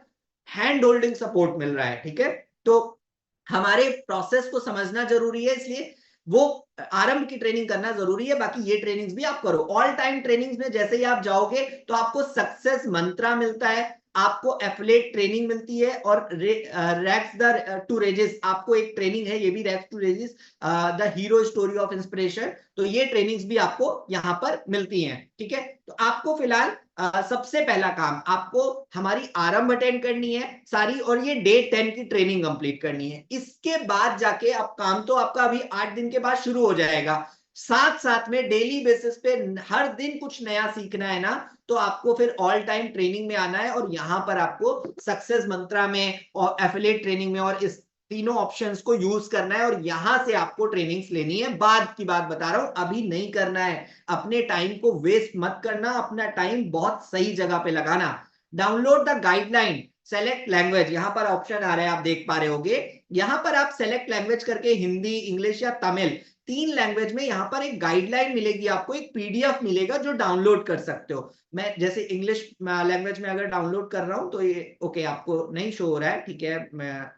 हैंड होल्डिंग सपोर्ट मिल रहा है, ठीक है। तो हमारे प्रोसेस को समझना जरूरी है, इसलिए वो आरंभ की ट्रेनिंग करना जरूरी है। बाकी ये ट्रेनिंग्स भी आप करो। ऑल टाइम ट्रेनिंग्स में जैसे ही आप जाओगे तो आपको सक्सेस मंत्रा मिलता है, आपको एफिलिएट ट्रेनिंग मिलती है, और रैक्स द टू रेजेस आपको एक ट्रेनिंग है, ये भी rags to riches the hero story of inspiration. तो ये ट्रेनिंग्स भी आपको यहाँ पर मिलती हैं, ठीक है। तो आपको फिलहाल सबसे पहला काम आपको हमारी आरंभ अटेंड करनी है सारी, और ये डे 10 की ट्रेनिंग कंप्लीट करनी है। इसके बाद जाके अब काम तो आपका अभी 8 दिन के बाद शुरू हो जाएगा। साथ साथ में डेली बेसिस पे हर दिन कुछ नया सीखना है ना, तो आपको फिर ऑल टाइम ट्रेनिंग में आना है, और यहां पर आपको सक्सेस मंत्रा में और एफिलिएट ट्रेनिंग में और इस तीनों ऑप्शंस को यूज करना है, और यहां से आपको ट्रेनिंग्स लेनी है। बाद की बात बता रहा हूं, अभी नहीं करना है। अपने टाइम को वेस्ट मत करना, अपना टाइम बहुत सही जगह पे लगाना। Download the guideline, select language, यहां पर ऑप्शन आ रहा है, आप देख पा रहे होगे। यहां पर आप सेलेक्ट लैंग्वेज करके हिंदी, इंग्लिश या तमिल 3 लैंग्वेज में यहां पर एक गाइडलाइन मिलेगी, आपको एक पीडीएफ मिलेगा जो डाउनलोड कर सकते हो। मैं जैसे इंग्लिश लैंग्वेज में अगर डाउनलोड कर रहा हूं तो ये ओके आपको नहीं शो हो रहा है, ठीक है, मैं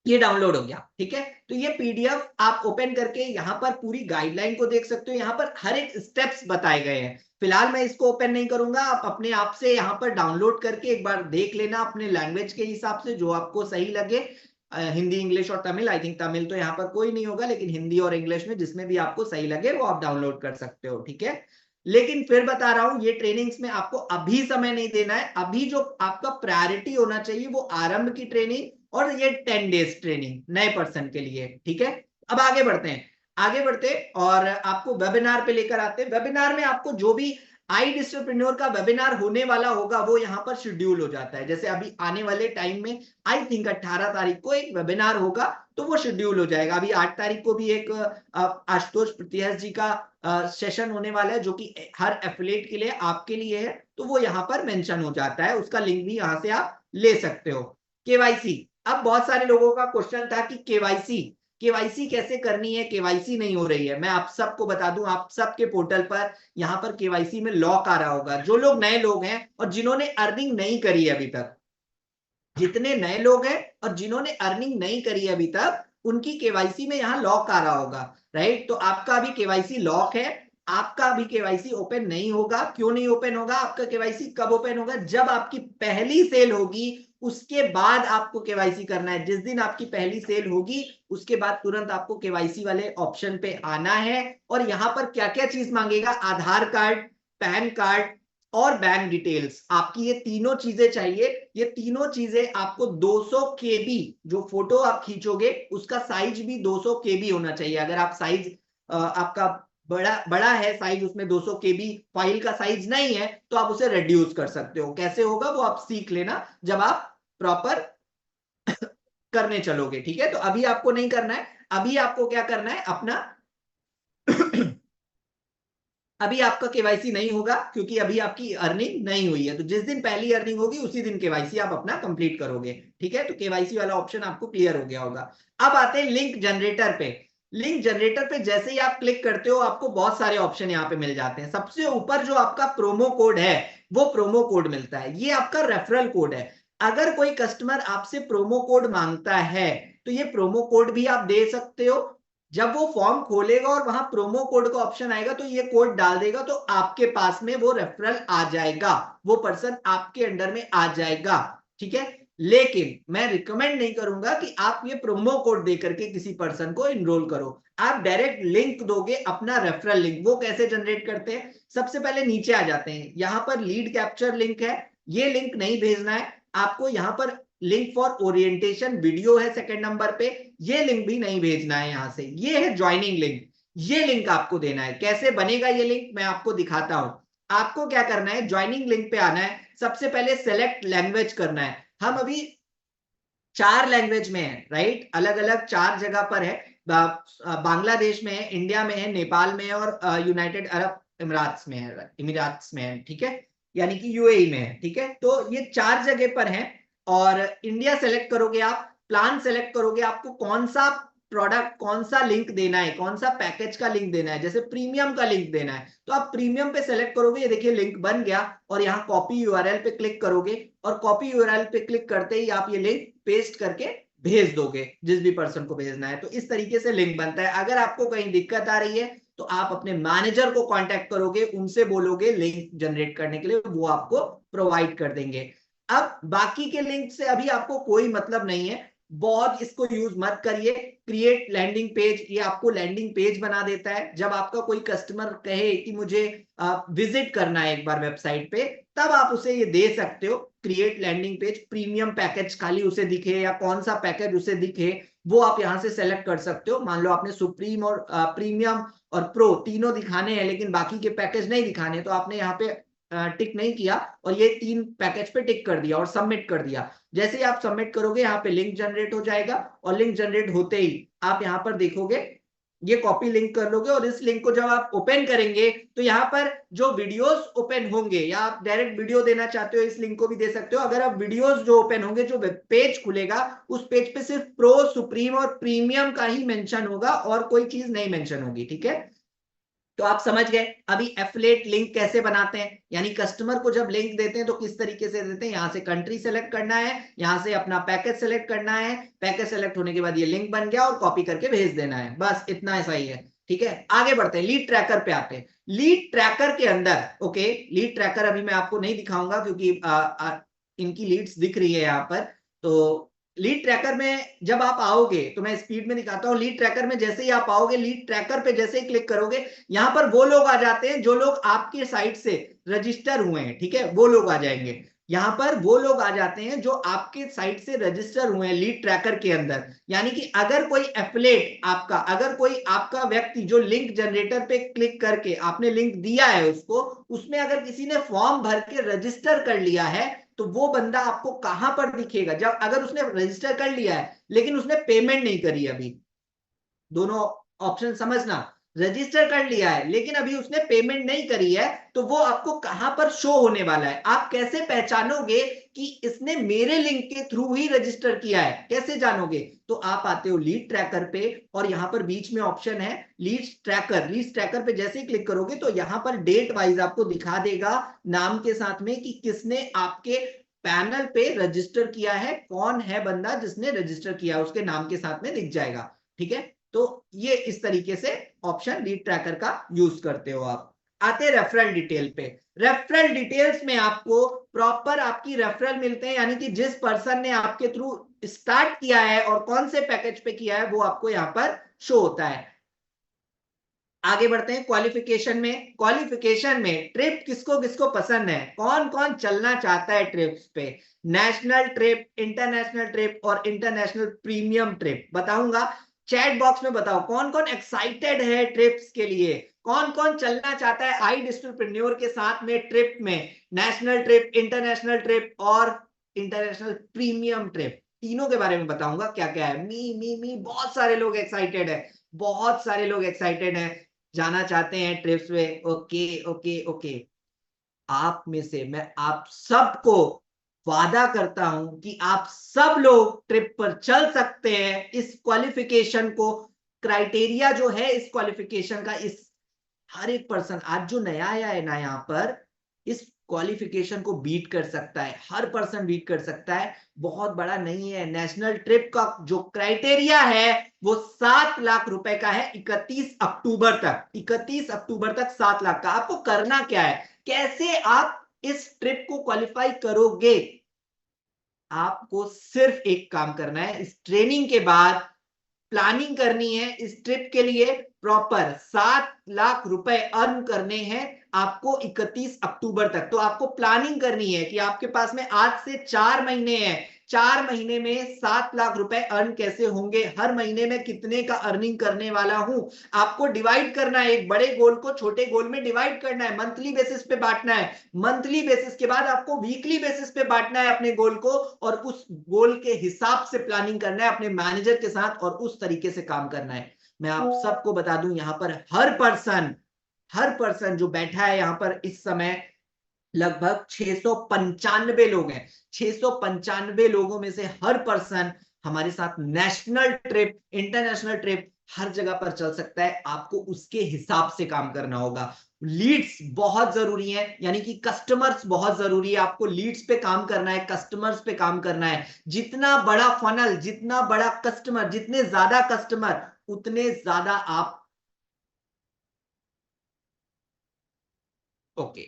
ये डाउनलोड हो गया, ठीक है। तो ये पीडीएफ आप ओपन करके यहाँ पर पूरी गाइडलाइन को देख सकते हो, यहाँ पर हर एक स्टेप्स बताए गए हैं। फिलहाल मैं इसको ओपन नहीं करूंगा, आप अपने आप से यहाँ पर डाउनलोड करके एक बार देख लेना अपने लैंग्वेज के हिसाब से जो आपको सही लगे। हिंदी, इंग्लिश और तमिल, आई थिंक तमिल तो यहाँ पर कोई नहीं होगा, लेकिन हिंदी और इंग्लिश में जिसमें भी आपको सही लगे वो आप डाउनलोड कर सकते हो, ठीक है। लेकिन फिर बता रहा हूं, ये ट्रेनिंग्स में आपको अभी समय नहीं देना है। अभी जो आपका प्रायोरिटी होना चाहिए वो आरंभ की ट्रेनिंग और ये 10 डेज ट्रेनिंग नए पर्सन के लिए, ठीक है। अब आगे बढ़ते हैं, आगे बढ़ते और आपको वेबिनार पे लेकर आते हैं। वेबिनार में आपको जो भी iDistroPreneur का वेबिनार होने वाला होगा वो यहाँ पर शेड्यूल हो जाता है। जैसे अभी आने वाले टाइम में आई थिंक 18 तारीख को एक वेबिनार होगा, तो वो शेड्यूल हो जाएगा। अभी 8 तारीख को भी एक आशुतोष प्रतिहस जी का सेशन होने वाला है, जो कि हर एफिलिएट के लिए आपके लिए है, तो वो यहाँ पर मेंशन हो जाता है, उसका लिंक भी यहाँ से आप ले सकते हो। केवाईसी, अब बहुत सारे लोगों का क्वेश्चन था कि केवाईसी कैसे करनी है, केवाईसी नहीं हो रही है। मैं आप सबको बता दूं, आप सबके पोर्टल पर यहाँ पर केवाईसी में लॉक आ रहा होगा। जो लोग नए लोग हैं और जिन्होंने अर्निंग नहीं करी अभी तक, जितने नए लोग हैं और जिन्होंने अर्निंग नहीं करी अभी तक, उनकी केवाईसी में यहाँ लॉक आ रहा होगा, राइट। तो आपका अभी केवाईसी लॉक है, आपका अभी केवाईसी ओपन नहीं होगा। क्यों नहीं ओपन होगा? आपका केवाईसी कब ओपन होगा? जब आपकी पहली सेल होगी, उसके बाद आपको केवाईसी करना है। जिस दिन आपकी पहली सेल होगी उसके बाद तुरंत आपको केवाईसी वाले ऑप्शन पे आना है। और यहाँ पर क्या क्या चीज मांगेगा? आधार कार्ड, पैन कार्ड और बैंक डिटेल्स, आपकी ये तीनों चीजें चाहिए। ये तीनों चीजें आपको 200 केबी, जो फोटो आप खींचोगे उसका साइज भी 200 केबी होना चाहिए। अगर आप साइज आपका बड़ा है साइज, उसमें 200 केबी फाइल का साइज नहीं है, तो आप उसे रिड्यूस कर सकते हो। कैसे होगा वो आप सीख लेना जब आप प्रॉपर करने चलोगे, ठीक है। तो अभी आपको नहीं करना है, अभी आपको क्या करना है अपना अभी आपका केवाईसी नहीं होगा क्योंकि अभी आपकी अर्निंग नहीं हुई है। तो जिस दिन पहली अर्निंग होगी उसी दिन केवाईसी आप अपना कंप्लीट करोगे, ठीक है। तो केवाईसी वाला ऑप्शन आपको क्लियर हो गया होगा। अब आते हैं लिंक जनरेटर पे। लिंक जनरेटर पे जैसे ही आप क्लिक करते हो आपको बहुत सारे ऑप्शन यहाँ पे मिल जाते हैं। सबसे ऊपर जो आपका प्रोमो कोड है वो प्रोमो कोड मिलता है, ये आपका रेफरल कोड है। अगर कोई कस्टमर आपसे प्रोमो कोड मांगता है तो ये प्रोमो कोड भी आप दे सकते हो। जब वो फॉर्म खोलेगा और वहां प्रोमो कोड का ऑप्शन आएगा तो ये कोड डाल देगा, तो आपके पास में वो रेफरल आ जाएगा, वो पर्सन आपके अंडर में आ जाएगा, ठीक है। लेकिन मैं रिकमेंड नहीं करूंगा कि आप ये प्रोमो कोड दे करके किसी पर्सन को इनरोल करो। आप डायरेक्ट लिंक दोगे, अपना रेफरल लिंक। वो कैसे जनरेट करते हैं? सबसे पहले नीचे आ जाते हैं, यहां पर लीड कैप्चर लिंक है, ये लिंक नहीं भेजना है आपको। यहां पर लिंक फॉर ओरिएंटेशन वीडियो है सेकंड नंबर पे, ये लिंक भी नहीं भेजना है यहां से। ये है ज्वाइनिंग लिंक, ये लिंक आपको देना है। कैसे बनेगा ये लिंक मैं आपको दिखाता हूं। आपको क्या करना है, ज्वाइनिंग लिंक पे आना है, सबसे पहले सेलेक्ट लैंग्वेज करना है। हम अभी 4 लैंग्वेज में है, राइट, अलग अलग 4 जगह पर है। बांग्लादेश में है, इंडिया में है, नेपाल में है और यूनाइटेड अरब इमिरात्स में है, ठीक है, यानी कि यूएई में है, ठीक है। तो ये 4 जगह पर है। और इंडिया सेलेक्ट करोगे आप, प्लान सेलेक्ट करोगे, आपको कौन सा प्रोडक्ट, कौन सा लिंक देना है, कौन सा पैकेज का लिंक देना है। जैसे प्रीमियम का लिंक देना है तो आप प्रीमियम पे सेलेक्ट करोगे, ये देखिए लिंक बन गया। और यहाँ कॉपी यूआरएल पे क्लिक करोगे और कॉपी यूआरएल पे क्लिक करते ही आप ये लिंक पेस्ट करके भेज दोगे जिस भी पर्सन को भेजना है। तो इस तरीके से लिंक बनता है। अगर आपको कहीं दिक्कत आ रही है तो आप अपने मैनेजर को कांटेक्ट करोगे, उनसे बोलोगे लिंक जनरेट करने के लिए, वो आपको प्रोवाइड कर देंगे। अब बाकी के लिंक से अभी आपको कोई मतलब नहीं है, बहुत इसको यूज मत करिए। क्रिएट लैंडिंग पेज, ये आपको लैंडिंग पेज बना देता है। जब आपका कोई कस्टमर कहे कि मुझे विजिट करना है एक बार वेबसाइट पे, तब आप उसे ये दे सकते हो, create landing page. Premium package खाली उसे दिखे या कौन सा पैकेज उसे दिखे, वो आप यहां से सेलेक्ट कर सकते हो। मान लो आपने सुप्रीम और प्रीमियम और प्रो तीनों दिखाने हैं लेकिन बाकी के पैकेज नहीं दिखाने, तो आपने यहाँ पे टिक नहीं किया और ये 3 पैकेज पे टिक कर दिया और सबमिट कर दिया। जैसे ही आप सबमिट करोगे यहाँ पे लिंक जनरेट हो जाएगा और लिंक जनरेट होते ही आप यहाँ पर देखोगे, ये कॉपी लिंक कर लोगे और इस लिंक को जब आप ओपन करेंगे तो यहाँ पर जो वीडियोस ओपन होंगे, या आप डायरेक्ट वीडियो देना चाहते हो इस लिंक को भी दे सकते हो। अगर आप वीडियोस जो ओपन होंगे, जो वेब पेज खुलेगा, उस पेज पे सिर्फ प्रो, सुप्रीम और प्रीमियम का ही मेंशन होगा और कोई चीज नहीं मेंशन होगी, ठीक है। तो आप समझ गए अभी एफिलिएट लिंक कैसे बनाते हैं, यानी कस्टमर को जब लिंक देते हैं तो किस तरीके से देते हैं। यहां से कंट्री सेलेक्ट करना है, यहां से अपना पैकेज सेलेक्ट करना है, पैकेज सेलेक्ट होने के बाद ये लिंक बन गया और कॉपी करके भेज देना है, बस इतना ऐसा ही है, ठीक है। आगे बढ़ते हैं, लीड ट्रैकर पे आते हैं। लीड ट्रैकर के अंदर, ओके, लीड ट्रैकर अभी मैं आपको नहीं दिखाऊंगा क्योंकि इनकी लीड्स दिख रही है यहाँ पर। तो लीड ट्रैकर में जब आप आओगे तो मैं स्पीड में दिखाता हूं। लीड ट्रैकर में जैसे ही आप आओगे, लीड ट्रैकर पे जैसे ही क्लिक करोगे, यहां पर वो लोग आ जाते हैं जो लोग आपके साइट से रजिस्टर हुए हैं, ठीक है, वो लोग आ जाएंगे। यहां पर वो लोग आ जाते हैं जो आपके साइट से रजिस्टर हुए हैं लीड ट्रैकर के अंदर। यानी कि अगर कोई एफिलिएट आपका, अगर कोई आपका व्यक्ति जो लिंक जनरेटर पे क्लिक करके आपने लिंक दिया है उसको, उसमें अगर किसी ने फॉर्म भर के रजिस्टर कर लिया है तो वो बंदा आपको कहां पर दिखेगा, जब अगर उसने रजिस्टर कर लिया है लेकिन उसने पेमेंट नहीं करी अभी। दोनों ऑप्शन समझना, रजिस्टर कर लिया है लेकिन अभी उसने पेमेंट नहीं करी है, तो वो आपको कहां पर शो होने वाला है। आप कैसे पहचानोगे कि इसने मेरे लिंक के थ्रू ही रजिस्टर किया है, कैसे जानोगे? तो आप आते हो लीड ट्रैकर पे और यहां पर बीच में ऑप्शन है लीड ट्रैकर। लीड ट्रैकर पे जैसे ही क्लिक करोगे तो यहां पर डेट वाइज आपको दिखा देगा नाम के साथ में कि किसने आपके पैनल पे रजिस्टर किया है, कौन है बंदा जिसने रजिस्टर किया, उसके नाम के साथ में दिख जाएगा, ठीक है। तो ये इस तरीके से ऑप्शन लीड ट्रैकर का यूज करते हो आप। आते हैं रेफरल डिटेल पे। रेफरल डिटेल्स में आपको प्रॉपर आपकी रेफरल मिलते हैं, यानी कि जिस पर्सन ने आपके थ्रू स्टार्ट किया है और कौन से पैकेज पे किया है वो आपको यहां पर शो होता है। आगे बढ़ते हैं क्वालिफिकेशन में। क्वालिफिकेशन में ट्रिप किसको किसको पसंद है, कौन कौन चलना चाहता है ट्रिप्स पे। नेशनल ट्रिप, इंटरनेशनल ट्रिप और इंटरनेशनल प्रीमियम ट्रिप बताऊंगा। चैट बॉक्स में बताओ कौन कौन एक्साइटेड है ट्रिप्स के लिए, कौन कौन चलना चाहता है आई डिस्ट्रीप्रेन्योर के साथ में ट्रिप में। नेशनल ट्रिप, इंटरनेशनल ट्रिप और इंटरनेशनल प्रीमियम ट्रिप, तीनों के बारे में बताऊंगा क्या क्या है। मी बहुत सारे लोग एक्साइटेड है, बहुत सारे लोग एक्साइटेड हैं, जाना चाहते हैं ट्रिप्स में। ओके ओके ओके, आप में से मैं आप सबको वादा करता हूं कि आप सब लोग ट्रिप पर चल सकते हैं। इस क्वालिफिकेशन को, क्राइटेरिया जो है इस क्वालिफिकेशन का, इस हर एक पर्सन आज जो नया आया है ना यहाँ पर, इस क्वालिफिकेशन को बीट कर सकता है, हर पर्सन बीट कर सकता है। बहुत बड़ा नहीं है। नेशनल ट्रिप का जो क्राइटेरिया है वो 7 लाख रुपए का है 31 अक्टूबर तक। 31 अक्टूबर तक 7 लाख का। आपको करना क्या है, कैसे आप इस ट्रिप को क्वालिफाई करोगे? आपको सिर्फ एक काम करना है, इस ट्रेनिंग के बाद प्लानिंग करनी है। इस ट्रिप के लिए प्रॉपर 7 लाख रुपए अर्न करने हैं आपको 31 अक्टूबर तक। तो आपको प्लानिंग करनी है कि आपके पास में आज से 4 महीने हैं, 4 महीने में 7 लाख रुपए अर्न कैसे होंगे, हर महीने में कितने का अर्निंग करने वाला हूं। आपको डिवाइड करना है, एक बड़े गोल को छोटे गोल में डिवाइड करना है, मंथली बेसिस पे बांटना है, मंथली बेसिस के बाद आपको वीकली बेसिस पे बांटना है अपने गोल को, और उस गोल के हिसाब से प्लानिंग करना है अपने मैनेजर के साथ, और उस तरीके से काम करना है। मैं आप सबको बता दूं, यहां पर हर पर्सन जो बैठा है यहां पर इस समय, लगभग 695 लोग हैं। 695 लोगों में से हर पर्सन हमारे साथ नेशनल ट्रिप, इंटरनेशनल ट्रिप, हर जगह पर चल सकता है। आपको उसके हिसाब से काम करना होगा। लीड्स बहुत जरूरी है, यानी कि कस्टमर्स बहुत जरूरी है। आपको लीड्स पे काम करना है, कस्टमर्स पे काम करना है। जितना बड़ा फनल, जितना बड़ा कस्टमर, जितने ज्यादा कस्टमर, उतने ज्यादा आप ओके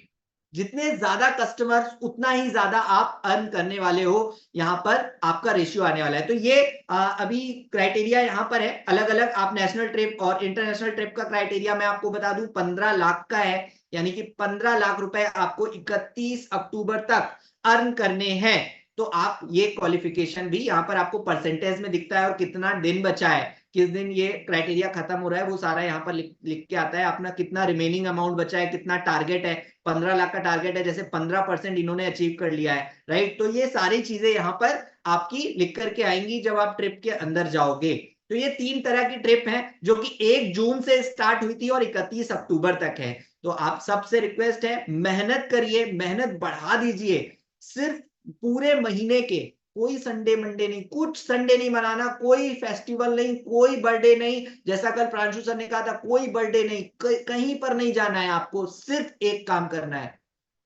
जितने ज्यादा कस्टमर्स उतना ही ज्यादा आप अर्न करने वाले हो। यहां पर आपका रेशियो आने वाला है। तो ये अभी क्राइटेरिया यहां पर है अलग अलग। आप नेशनल ट्रिप और इंटरनेशनल ट्रिप का क्राइटेरिया मैं आपको बता दूं, 15 लाख का है, यानी कि 15 लाख रुपए आपको 31 अक्टूबर तक अर्न करने हैं। तो आप ये क्वालिफिकेशन भी यहां पर आपको परसेंटेज में दिखता है, और कितना दिन बचा है, किस दिन ये क्राइटेरिया खत्म हो रहा है, वो सारा यहाँ पर लिख के आता है। अपना कितना रिमेनिंग अमाउंट बचा है, कितना टारगेट है, 15 लाख का टारगेट है, जैसे 15% इन्होंने अचीव कर लिया है, राइट। तो ये सारी चीजें यहाँ पर आपकी लिख करके आएंगी जब आप ट्रिप के अंदर जाओगे। तो ये 3 तरह की ट्रिप है, जो कि 1 जून से स्टार्ट हुई थी और 31 अक्टूबर तक है। तो आप सबसे रिक्वेस्ट है, मेहनत करिए, मेहनत बढ़ा दीजिए। सिर्फ पूरे महीने के कोई संडे मंडे नहीं, कुछ संडे नहीं मनाना, कोई फेस्टिवल नहीं, कोई बर्थडे नहीं, जैसा कल प्रांशु सर ने कहा था, कोई बर्थडे नहीं, कहीं पर नहीं जाना है। आपको सिर्फ एक काम करना है,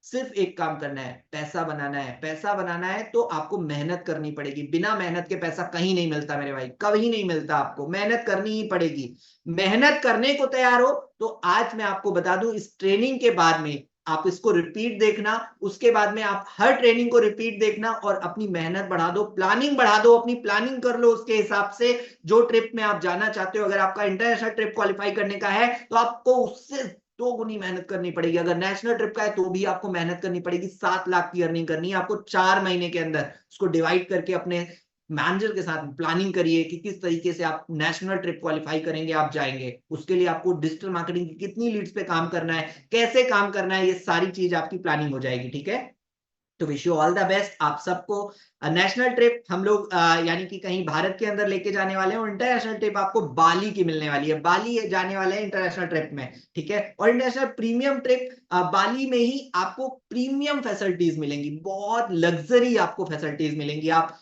सिर्फ एक काम करना है, पैसा बनाना है। पैसा बनाना है तो आपको मेहनत करनी पड़ेगी। बिना मेहनत के पैसा कहीं नहीं मिलता मेरे भाई, कभी नहीं मिलता। आपको मेहनत करनी ही पड़ेगी। मेहनत करने को तैयार हो तो आज मैं आपको बता दूं, इस ट्रेनिंग के बाद में आप इसको रिपीट देखना, उसके बाद में आप हर ट्रेनिंग को रिपीट देखना, और अपनी मेहनत बढ़ा दो, प्लानिंग बढ़ा दो, अपनी प्लानिंग कर लो उसके हिसाब से। जो ट्रिप में आप जाना चाहते हो, अगर आपका इंटरनेशनल ट्रिप क्वालिफाई करने का है तो आपको उससे 2 गुनी मेहनत करनी पड़ेगी। अगर नेशनल ट्रिप का है तो भी आपको मेहनत करनी पड़ेगी। 7 लाख की अर्निंग करनी है आपको 4 महीने के अंदर। उसको डिवाइड करके अपने मैनेजर के साथ प्लानिंग करिए कि किस तरीके से आप नेशनल ट्रिप क्वालिफाई करेंगे, आप जाएंगे। उसके लिए आपको डिजिटल मार्केटिंग की कितनी लीड्स पे काम करना है, कैसे काम करना है, ये सारी चीज आपकी प्लानिंग हो जाएगी। ठीक है, तो wish you all the best आप सबको। नेशनल ट्रिप हम लोग यानी कि कहीं भारत के अंदर लेके जाने वाले हैं, और इंटरनेशनल ट्रिप आपको बाली की मिलने वाली है। बाली जाने वाले हैं इंटरनेशनल ट्रिप में, ठीक है। और इंटरनेशनल प्रीमियम ट्रिप, बाली में ही आपको प्रीमियम फैसिलिटीज मिलेंगी, बहुत लग्जरी आपको फैसिलिटीज मिलेंगी। आप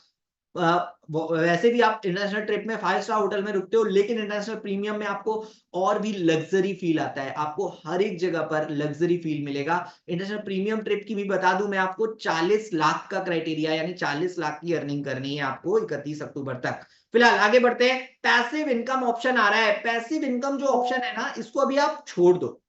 वैसे भी आप इंटरनेशनल ट्रिप में 5 स्टार होटल में रुकते हो, लेकिन इंटरनेशनल प्रीमियम में आपको और भी लग्जरी फील आता है। आपको हर एक जगह पर लग्जरी फील मिलेगा। इंटरनेशनल प्रीमियम ट्रिप की भी बता दूं मैं आपको, 40 लाख का क्राइटेरिया, यानी 40 लाख की अर्निंग करनी है आपको 31 अक्टूबर तक। फिलहाल आगे बढ़ते हैं। पैसिव इनकम ऑप्शन आ रहा है। पैसिव इनकम जो ऑप्शन है ना, इसको अभी आप छोड़ दो।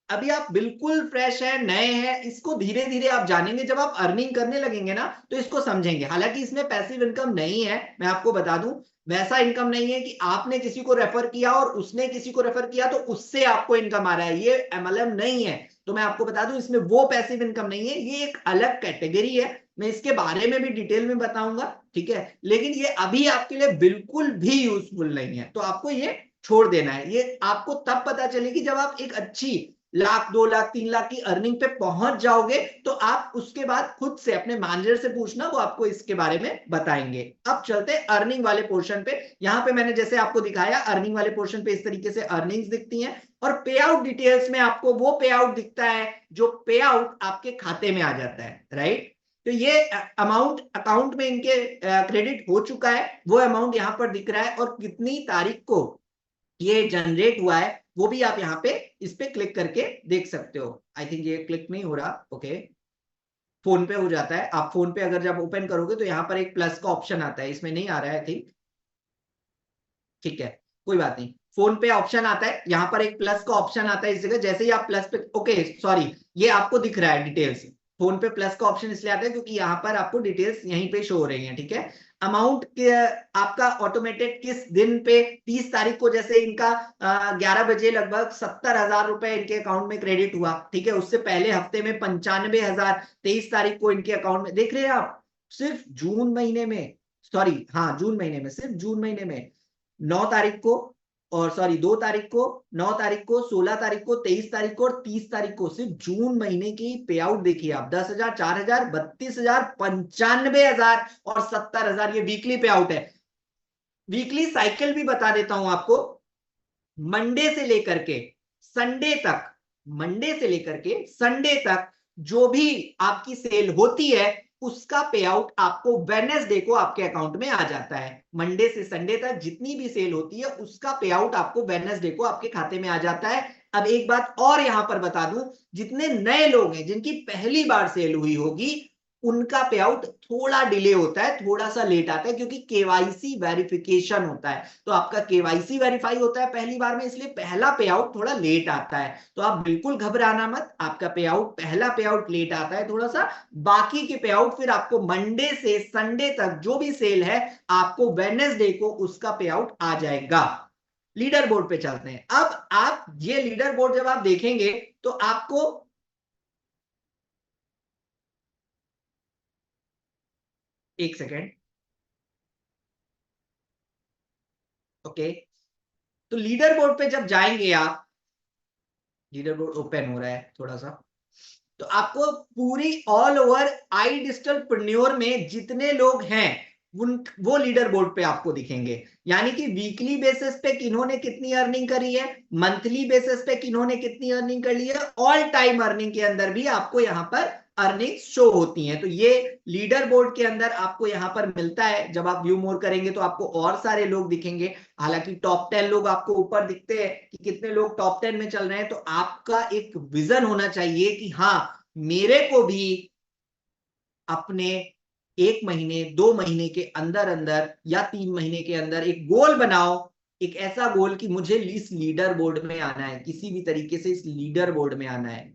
अभी आप बिल्कुल फ्रेश है, नए हैं, इसको धीरे धीरे आप जानेंगे। जब आप अर्निंग करने लगेंगे ना तो इसको समझेंगे। हालांकि इसमें पैसिव इनकम नहीं है, मैं आपको बता दूं। वैसा इनकम नहीं है कि आपने किसी को रेफर किया और उसने किसी को रेफर किया तो उससे आपको इनकम आ रहा है, ये एमएलएम नहीं है। तो मैं आपको बता दूं, इसमें वो पैसिव इनकम नहीं है, ये एक अलग कैटेगरी है। मैं इसके बारे में भी डिटेल में बताऊंगा, ठीक है। लेकिन ये अभी आपके लिए बिल्कुल भी यूजफुल नहीं है, तो आपको ये छोड़ देना है। ये आपको तब पता चलेगी जब आप एक अच्छी 1 लाख, 2 लाख, 3 लाख की अर्निंग पे पहुंच जाओगे। तो आप उसके बाद खुद से अपने मैनेजर से पूछना, वो आपको इसके बारे में बताएंगे। अब चलते हैं अर्निंग वाले पोर्शन पे। यहां पे मैंने जैसे आपको दिखाया, अर्निंग वाले पोर्शन पे इस तरीके से अर्निंग्स दिखती हैं, और पे आउट डिटेल्स में आपको वो पे आउट दिखता है जो पे आउट आपके खाते में आ जाता है, राइट। तो ये अमाउंट अकाउंट में इनके क्रेडिट हो चुका है, वो अमाउंट यहां पर दिख रहा है, और कितनी तारीख को ये जनरेट हुआ है वो भी आप यहाँ पे इस पे क्लिक करके देख सकते हो। आई थिंक ये क्लिक नहीं हो रहा, ओके। फोन पे हो जाता है। आप फोन पे अगर जब ओपन करोगे तो यहाँ पर एक प्लस का ऑप्शन आता है, इसमें नहीं आ रहा है, आई थिंक, ठीक है, कोई बात नहीं। फोन पे ऑप्शन आता है, यहाँ पर एक प्लस का ऑप्शन आता है इस जगह। जैसे ही आप प्लस पे, ओके सॉरी, ये आपको दिख रहा है डिटेल्स, फोन पे प्लस का ऑप्शन इसलिए आता है क्योंकि यहाँ पर आपको डिटेल्स यहीं पे शो हो रही हैं, ठीक है। अमाउंट आपका ऑटोमेटेड किस दिन पे, 30 तारीख को जैसे इनका 11 बजे लगभग 70,000 रुपए इनके अकाउंट में क्रेडिट हुआ, ठीक है। उससे पहले हफ्ते में 95,000 23 तारीख को इनके अकाउंट में, देख रहे हैं आप, सिर्फ जून महीने में, सॉरी हाँ जून महीने में, सिर्फ जून महीने में 9 तारीख को, और सॉरी 2 तारीख को, 9 तारीख को, 16 तारीख को, 23 तारीख को और 30 तारीख को, सिर्फ जून महीने की पे आउट देखिए आप, 10,000, 4,000, 32,000, 95,000 और 70,000, ये वीकली पे आउट है। वीकली साइकिल भी बता देता हूं आपको, मंडे से लेकर के संडे तक, मंडे से लेकर के संडे तक जो भी आपकी सेल होती है उसका पे आउट आपको वेडनेसडे को आपके अकाउंट में आ जाता है। मंडे से संडे तक जितनी भी सेल होती है उसका पे आउट आपको वेडनेसडे को आपके खाते में आ जाता है। अब एक बात और यहां पर बता दूं, जितने नए लोग हैं जिनकी पहली बार सेल हुई होगी उनका पे आउट थोड़ा डिले होता है, थोड़ा सा लेट आता है, क्योंकि केवाईसी वेरिफिकेशन होता है। तो आपका केवाईसी वेरीफाई होता है पहली बार में, इसलिए पहला पे आउट थोड़ा लेट आता है। तो आप बिल्कुल घबराना मत, आपका पे आउट, पहला पे आउट लेट आता है थोड़ा सा, बाकी के पे आउट फिर आपको मंडे से संडे तक जो भी सेल है आपको वेडनेसडे को उसका पे आउट आ जाएगा। लीडर बोर्ड पे चलते हैं। अब आप ये लीडर बोर्ड जब आप देखेंगे तो आपको, एक सेकेंड, ओके, तो लीडर बोर्ड पे जब जाएंगे आप, लीडर बोर्ड ओपन हो रहा है थोड़ा सा, तो आपको पूरी ऑल ओवर आई डिजिटलप्रेन्योर में जितने लोग हैं उन वो लीडर बोर्ड पे आपको दिखेंगे। यानी कि वीकली बेसिस पे किन्होंने कितनी अर्निंग करी है, मंथली बेसिस पे किन्होंने कितनी अर्निंग कर ली है, ऑल टाइम अर्निंग के अंदर भी आपको यहां पर अर्निंग शो होती हैं। तो ये लीडर बोर्ड के अंदर आपको यहां पर मिलता है। जब आप व्यू मोर करेंगे तो आपको और सारे लोग दिखेंगे। हालांकि टॉप 10 लोग आपको ऊपर दिखते हैं कि कितने लोग टॉप 10 में चल रहे हैं। तो आपका एक विजन होना चाहिए कि हाँ मेरे को भी अपने 1 महीने 2 महीने के अंदर अंदर या 3 महीने के अंदर एक गोल बनाओ, एक ऐसा गोल कि मुझे इस लीडर बोर्ड में आना है, किसी भी तरीके से इस लीडर बोर्ड में आना है।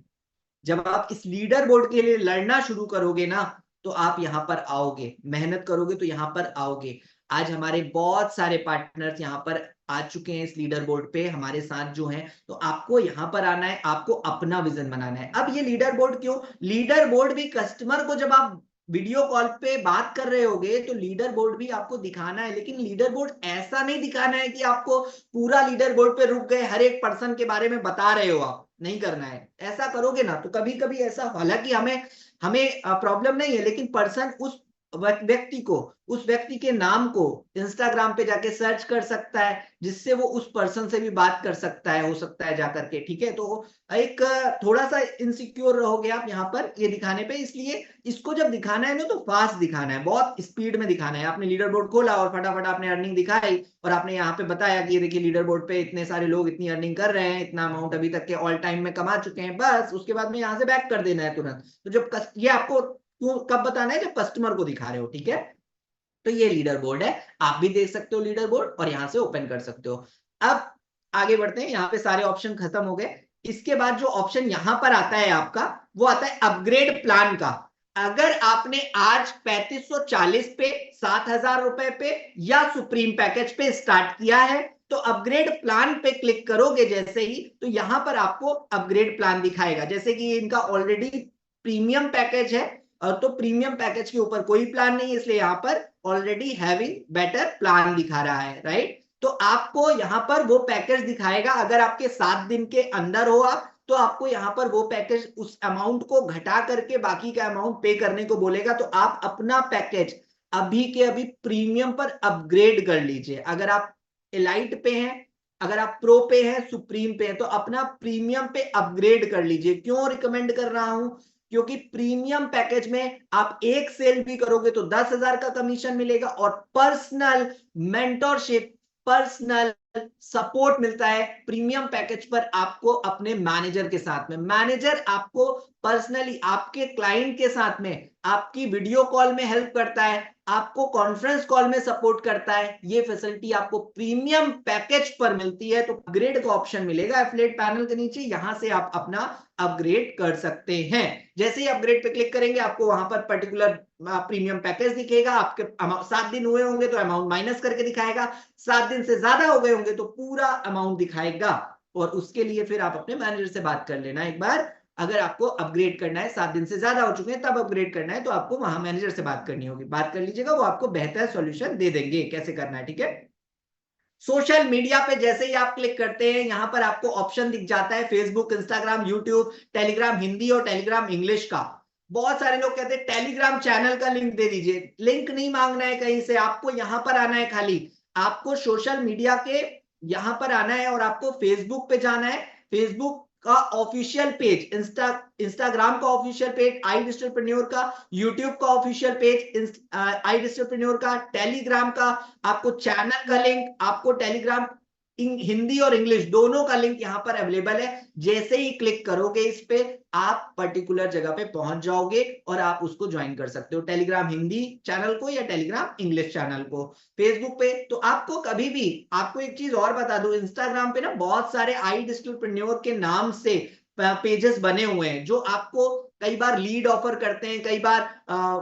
जब आप इस लीडर बोर्ड के लिए लड़ना शुरू करोगे ना तो आप यहां पर आओगे, मेहनत करोगे तो यहां पर आओगे। आज हमारे बहुत सारे पार्टनर्स यहां पर आ चुके हैं इस लीडर बोर्ड पे हमारे साथ जो हैं। तो आपको यहां पर आना है, आपको अपना विजन बनाना है। अब ये लीडर बोर्ड क्यों, लीडर बोर्ड भी कस्टमर को जब आप वीडियो कॉल पे बात कर रहे होगे तो लीडर बोर्ड भी आपको दिखाना है, लेकिन लीडर बोर्ड ऐसा नहीं दिखाना है कि आपको पूरा लीडर बोर्ड पे रुक गए हर एक पर्सन के बारे में बता रहे हो, आप नहीं करना है। ऐसा करोगे ना तो कभी कभी ऐसा, हालांकि हमें हमें प्रॉब्लम नहीं है, लेकिन पर्सन उस व्यक्ति को, उस व्यक्ति के नाम को इंस्टाग्राम पे जाके सर्च कर सकता है, जिससे वो उस पर्सन से भी बात कर सकता है, हो सकता है जाकर के, ठीक है। तो एक थोड़ा सा इनसिक्योर रहोगे आप यहाँ पर ये दिखाने पे, इसलिए इसको जब दिखाना है ना तो फास्ट दिखाना है, बहुत स्पीड में दिखाना है। आपने लीडर बोर्ड खोला और फटाफट आपने अर्निंग दिखाई और आपने यहाँ पे बताया कि ये देखिए लीडर बोर्ड पे इतने सारे लोग इतनी अर्निंग कर रहे हैं, इतना अमाउंट अभी तक के ऑल टाइम में कमा चुके हैं, बस उसके बाद में यहाँ से बैक कर देना है तुरंत। तो जब ये आपको क्यों कब बताना है, जब कस्टमर को दिखा रहे हो, ठीक है। तो ये लीडर बोर्ड है, आप भी देख सकते हो लीडर बोर्ड और यहां से ओपन कर सकते हो। अब आगे बढ़ते हैं, यहाँ पे सारे ऑप्शन खत्म हो गए। इसके बाद जो ऑप्शन यहां पर आता है आपका, वो आता है अपग्रेड प्लान का। अगर आपने आज 3540 पे, 7,000 रुपए पे या सुप्रीम पैकेज पे स्टार्ट किया है तो अपग्रेड प्लान पे क्लिक करोगे जैसे ही, तो यहां पर आपको अपग्रेड प्लान दिखाएगा। जैसे कि इनका ऑलरेडी प्रीमियम पैकेज है और तो प्रीमियम पैकेज के ऊपर कोई प्लान नहीं है, इसलिए यहां पर ऑलरेडी हैविंग बेटर प्लान दिखा रहा है, राइट। तो आपको यहां पर वो पैकेज दिखाएगा। अगर आपके 7 दिन के अंदर हो आप, तो आपको यहां पर वो पैकेज उस अमाउंट को घटा करके बाकी का अमाउंट पे करने को बोलेगा। तो आप अपना पैकेज अभी के अभी प्रीमियम पर अपग्रेड कर लीजिए। अगर आप एलाइट पे हैं, अगर आप प्रो पे हैं, सुप्रीम पे हैं, तो अपना प्रीमियम पे अपग्रेड कर लीजिए। क्यों रिकमेंड कर रहा हूं, क्योंकि प्रीमियम पैकेज में आप एक सेल भी करोगे तो 10,000 का कमीशन मिलेगा और पर्सनल मेंटरशिप, पर्सनल सपोर्ट मिलता है प्रीमियम पैकेज पर आपको अपने मैनेजर के साथ में। मैनेजर आपको पर्सनली आपके क्लाइंट के साथ में आपकी वीडियो कॉल में हेल्प करता है, आपको कॉन्फ्रेंस कॉल में सपोर्ट करता है। ये फैसिलिटी आपको प्रीमियम पैकेज पर मिलती है। तो अपग्रेड का ऑप्शन मिलेगा एफिलिएट पैनल के नीचे, यहां से आप अपना अपग्रेड कर सकते हैं। जैसे ही अपग्रेड पे क्लिक करेंगे आपको वहां पर पर्टिकुलर प्रीमियम पैकेज दिखेगा। आपके 7 दिन हुए होंगे तो अमाउंट माइनस करके दिखाएगा, 7 दिन से ज्यादा हो गए होंगे तो पूरा अमाउंट दिखाएगा। और उसके लिए फिर आप अपने मैनेजर से बात कर लेना एक बार। अगर आपको अपग्रेड करना है, 7 दिन से ज्यादा हो चुके हैं तब अपग्रेड करना है, तो आपको वहां मैनेजर से बात करनी होगी। बात कर लीजिएगा, वो आपको बेहतर सॉल्यूशन दे देंगे कैसे करना है। ठीक है। सोशल मीडिया पे जैसे ही आप क्लिक करते हैं यहां पर आपको ऑप्शन दिख जाता है Facebook, Instagram, YouTube, Telegram Hindi और टेलीग्राम इंग्लिश का। बहुत सारे लोग कहते हैं टेलीग्राम चैनल का लिंक दे दीजिए। लिंक नहीं मांगना है कहीं से, आपको यहां पर आना है। खाली आपको सोशल मीडिया के यहां पर आना है और आपको फेसबुक पे जाना है। फेसबुक का ऑफिशियल पेज, इंस्टाग्राम का ऑफिशियल पेज आई डिजिटलप्रेन्योर का, यूट्यूब का ऑफिशियल पेज आई डिजिटलप्रेन्योर का, टेलीग्राम का आपको चैनल का लिंक, आपको टेलीग्राम हिंदी और इंग्लिश दोनों का लिंक यहां पर अवेलेबल है। जैसे ही क्लिक करोगे इस पे आप पर्टिकुलर जगह पे पहुंच जाओगे और आप उसको ज्वाइन कर सकते हो, टेलीग्राम हिंदी चैनल को या टेलीग्राम इंग्लिश चैनल को। फेसबुक पे तो आपको कभी भी, आपको एक चीज और बता दूं, इंस्टाग्राम पे ना बहुत सारे आई डिजिटलप्रेन्योर के नाम से पेजेस बने हुए हैं जो आपको कई बार लीड ऑफर करते हैं, कई बार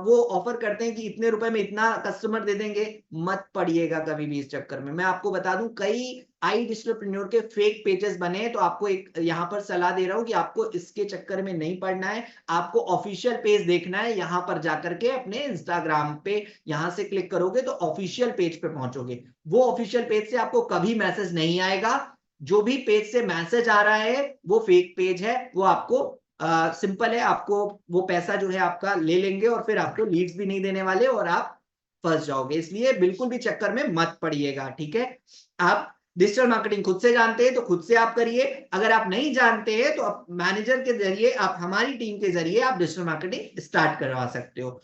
वो ऑफर करते हैं कि इतने रुपए में इतना कस्टमर दे देंगे। मत पड़िएगा कभी भी इस चक्कर में। मैं आपको बता दूं कई आई डिजिटलप्रेन्योर के फेक पेजेस बने हैं, तो आपको एक यहां पर सलाह दे रहा हूं कि आपको इसके चक्कर में नहीं पड़ना है। आपको ऑफिशियल पेज देखना है, यहां पर जाकर के अपने इंस्टाग्राम पे यहां से क्लिक करोगे तो ऑफिशियल पेज पे पहुंचोगे। वो ऑफिशियल पेज से आपको कभी मैसेज नहीं आएगा। जो भी पेज से मैसेज आ रहा है वो फेक पेज है। वो आपको सिंपल है, आपको वो पैसा जो है आपका ले लेंगे और फिर आपको लीड्स भी नहीं देने वाले और आप फंस जाओगे। इसलिए बिल्कुल भी चक्कर में मत पड़िएगा। ठीक है। आप डिजिटल मार्केटिंग खुद से जानते हैं तो खुद से आप करिए। अगर आप नहीं जानते हैं तो आप मैनेजर के जरिए, आप हमारी टीम के जरिए आप डिजिटल मार्केटिंग स्टार्ट करवा सकते हो।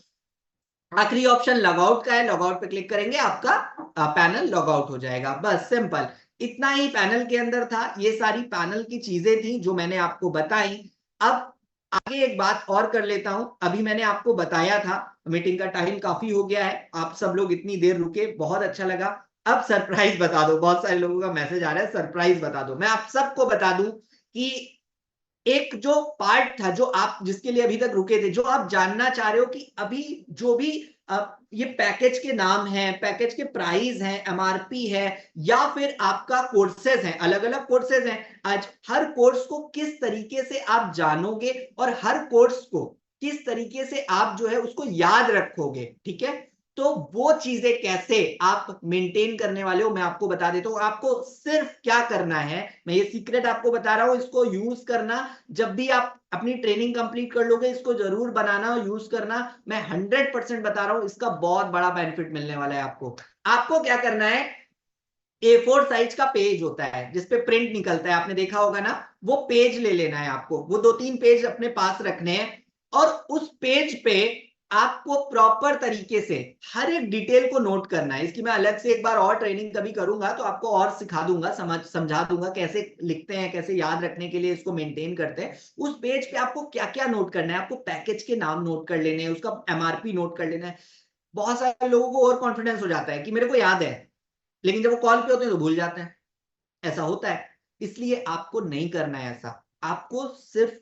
आखिरी ऑप्शन लॉगआउट का है, लॉगआउट पे क्लिक करेंगे आपका पैनल लॉगआउट हो जाएगा। बस सिंपल इतना ही पैनल के अंदर था। ये सारी पैनल की चीजें थी जो मैंने आपको बताई। अब आगे एक बात और कर लेता हूं। अभी मैंने आपको बताया था मीटिंग का टाइम काफी हो गया है, आप सब लोग इतनी देर रुके, बहुत अच्छा लगा। अब सरप्राइज बता दो, बहुत सारे लोगों का मैसेज आ रहा है सरप्राइज बता दो। मैं आप सबको बता दूं कि एक जो पार्ट था जो आप जिसके लिए अभी तक रुके थे, जो आप जानना चाह रहे हो कि अभी जो भी ये पैकेज के नाम है, पैकेज के प्राइस हैं, एमआरपी है या फिर आपका कोर्सेज हैं, अलग अलग कोर्सेज हैं। आज हर कोर्स को किस तरीके से आप जानोगे और हर कोर्स को किस तरीके से आप जो है उसको याद रखोगे। ठीक है। तो वो चीजें कैसे आप मेंटेन करने वाले हो मैं आपको बता देता हूं। आपको सिर्फ क्या करना है, मैं ये सीक्रेट आपको बता रहा हूं, इसको यूज करना। जब भी आप अपनी ट्रेनिंग कंप्लीट कर लोगे इसको जरूर बनाना और यूज करना। मैं 100% बता रहा हूं, इसका बहुत बड़ा बेनिफिट मिलने वाला है आपको। आपको क्या करना है, A4 साइज का पेज होता है जिसपे प्रिंट निकलता है, आपने देखा होगा ना। वो पेज ले लेना है आपको, वो 2-3 पेज अपने पास रखने हैं और उस पेज पे आपको प्रॉपर तरीके से हर एक डिटेल को नोट करना है। इसकी मैं अलग से एक बार और ट्रेनिंग कभी करूंगा तो आपको और सिखा दूंगा, समझा दूंगा कैसे लिखते हैं, कैसे याद रखने के लिए इसको मेंटेन करते हैं। उस पेज पे आपको क्या क्या नोट करना है, आपको पैकेज के नाम नोट कर लेने हैं, उसका एमआरपी नोट कर लेना है। बहुत सारे लोगों को ओवर कॉन्फिडेंस हो जाता है कि मेरे को याद है, लेकिन जब वो कॉल पे होते हैं तो भूल जाते हैं। ऐसा होता है। इसलिए आपको नहीं करना है ऐसा। आपको सिर्फ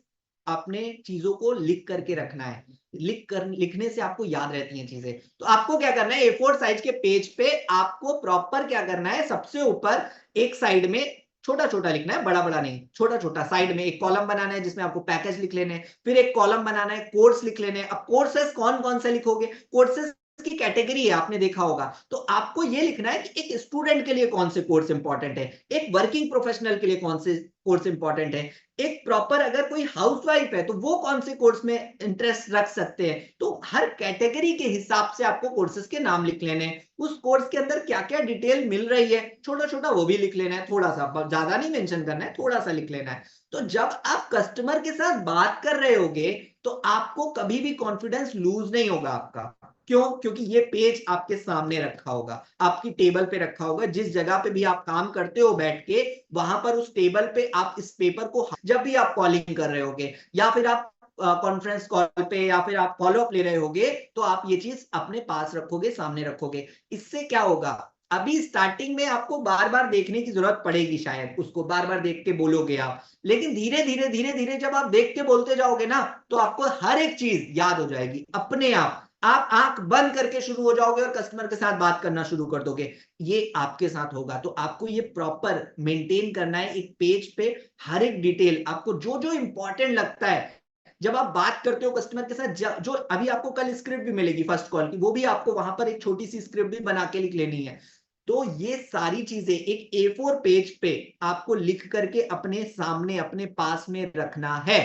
अपने चीजों को लिख करके रखना है। लिखने से आपको याद रहती हैं चीजें। तो आपको क्या करना है, A4 साइज के पेज पे आपको प्रॉपर क्या करना है, सबसे ऊपर एक साइड में छोटा छोटा लिखना है, बड़ा बड़ा नहीं, छोटा छोटा। साइड में एक कॉलम बनाना है जिसमें आपको पैकेज लिख लेने हैं, फिर एक कॉलम बनाना है कोर्स लिख लेने हैं। अब कोर्सेस कौन कौन से लिखोगे, कोर्सेस की कैटेगरी है, आपने देखा होगा। तो आपको यह लिखना है कि एक स्टूडेंट के लिए कौन से कोर्स इंपॉर्टेंट है, एक वर्किंग प्रोफेशनल के लिए कौन से कोर्स इंपॉर्टेंट है, एक प्रॉपर अगर कोई हाउसवाइफ है तो वो कौन से कोर्स में इंटरेस्ट रख सकते हैं। तो हर कैटेगरी के हिसाब से आपको कोर्सेज के नाम लिख लेने हैं। उस कोर्स के अंदर क्या क्या डिटेल मिल रही है छोटा छोटा वो भी लिख लेना है, थोड़ा सा, ज्यादा नहीं मेंशन करना है, थोड़ा सा लिख लेना है। तो जब आप कस्टमर के साथ बात कर रहे होगे तो आपको कभी भी कॉन्फिडेंस लूज नहीं होगा आपका। क्यों? क्योंकि ये पेज आपके सामने रखा होगा, आपकी टेबल पे रखा होगा। जिस जगह पे भी आप काम करते हो बैठ के, वहां पर उस टेबल पे आप इस पेपर को, जब भी आप कॉलिंग कर रहे होगे या फिर आप कॉन्फ्रेंस कॉल पे या फिर आप फॉलो अप ले रहे होगे, तो आप ये चीज अपने पास रखोगे, सामने रखोगे। इससे क्या होगा, अभी स्टार्टिंग में आपको बार बार देखने की जरूरत पड़ेगी, शायद उसको बार बार देख के बोलोगे आप, लेकिन धीरे धीरे जब आप देख के बोलते जाओगे ना, तो आपको हर एक चीज याद हो जाएगी अपने आप आंख बंद करके शुरू हो जाओगे और कस्टमर के साथ बात करना शुरू कर दोगे। ये आपके साथ होगा। तो आपको ये प्रॉपर मेंटेन करना है, एक पेज पे हर एक डिटेल आपको जो जो इंपॉर्टेंट लगता है, जब आप बात करते हो कस्टमर के साथ, जो अभी आपको कल स्क्रिप्ट भी मिलेगी फर्स्ट कॉल की, वो भी आपको वहां पर एक छोटी सी स्क्रिप्ट भी बना के लिख लेनी है। तो ये सारी चीजें एक A4 पेज पे आपको लिख करके अपने सामने अपने पास में रखना है।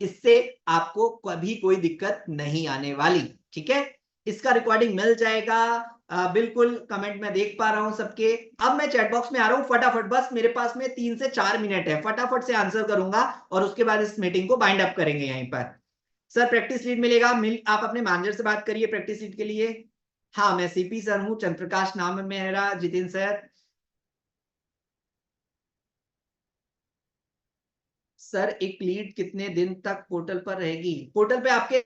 इससे आपको कभी कोई दिक्कत नहीं आने वाली। ठीक है, इसका रिकॉर्डिंग मिल जाएगा। बिल्कुल, कमेंट में देख पा रहा हूं सबके। अब मैं चैट बॉक्स में आ रहा हूं फटाफट, बस मेरे पास में 3 से 4 मिनट है, फटाफट से आंसर करूंगा और उसके बाद इस मीटिंग को बाइंड अप करेंगे यहीं पर। सर प्रैक्टिस लीड मिलेगा, आप अपने मैनेजर से बात करिए प्रैक्टिस लीड के लिए। हाँ, मैं सीपी सर हूं, चंद्रप्रकाश नाम है मेरा, जितिन सर। सर एक लीड कितने दिन तक पोर्टल पर रहेगी? पोर्टल पे आपके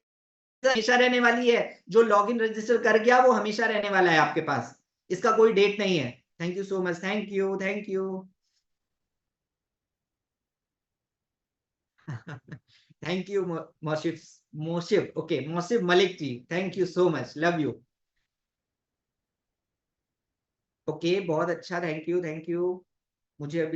हमेशा रहने वाली है। जो लॉगिन रजिस्टर कर गया वो हमेशा रहने वाला है आपके पास, इसका कोई डेट नहीं है। Thank you so much, thank you, thank you. Thank you Moshif, Moshif, okay, Moshif Malik ji, thank you so much, love you. Okay, बहुत अच्छा, थैंक यू, थैंक यू। मुझे अभी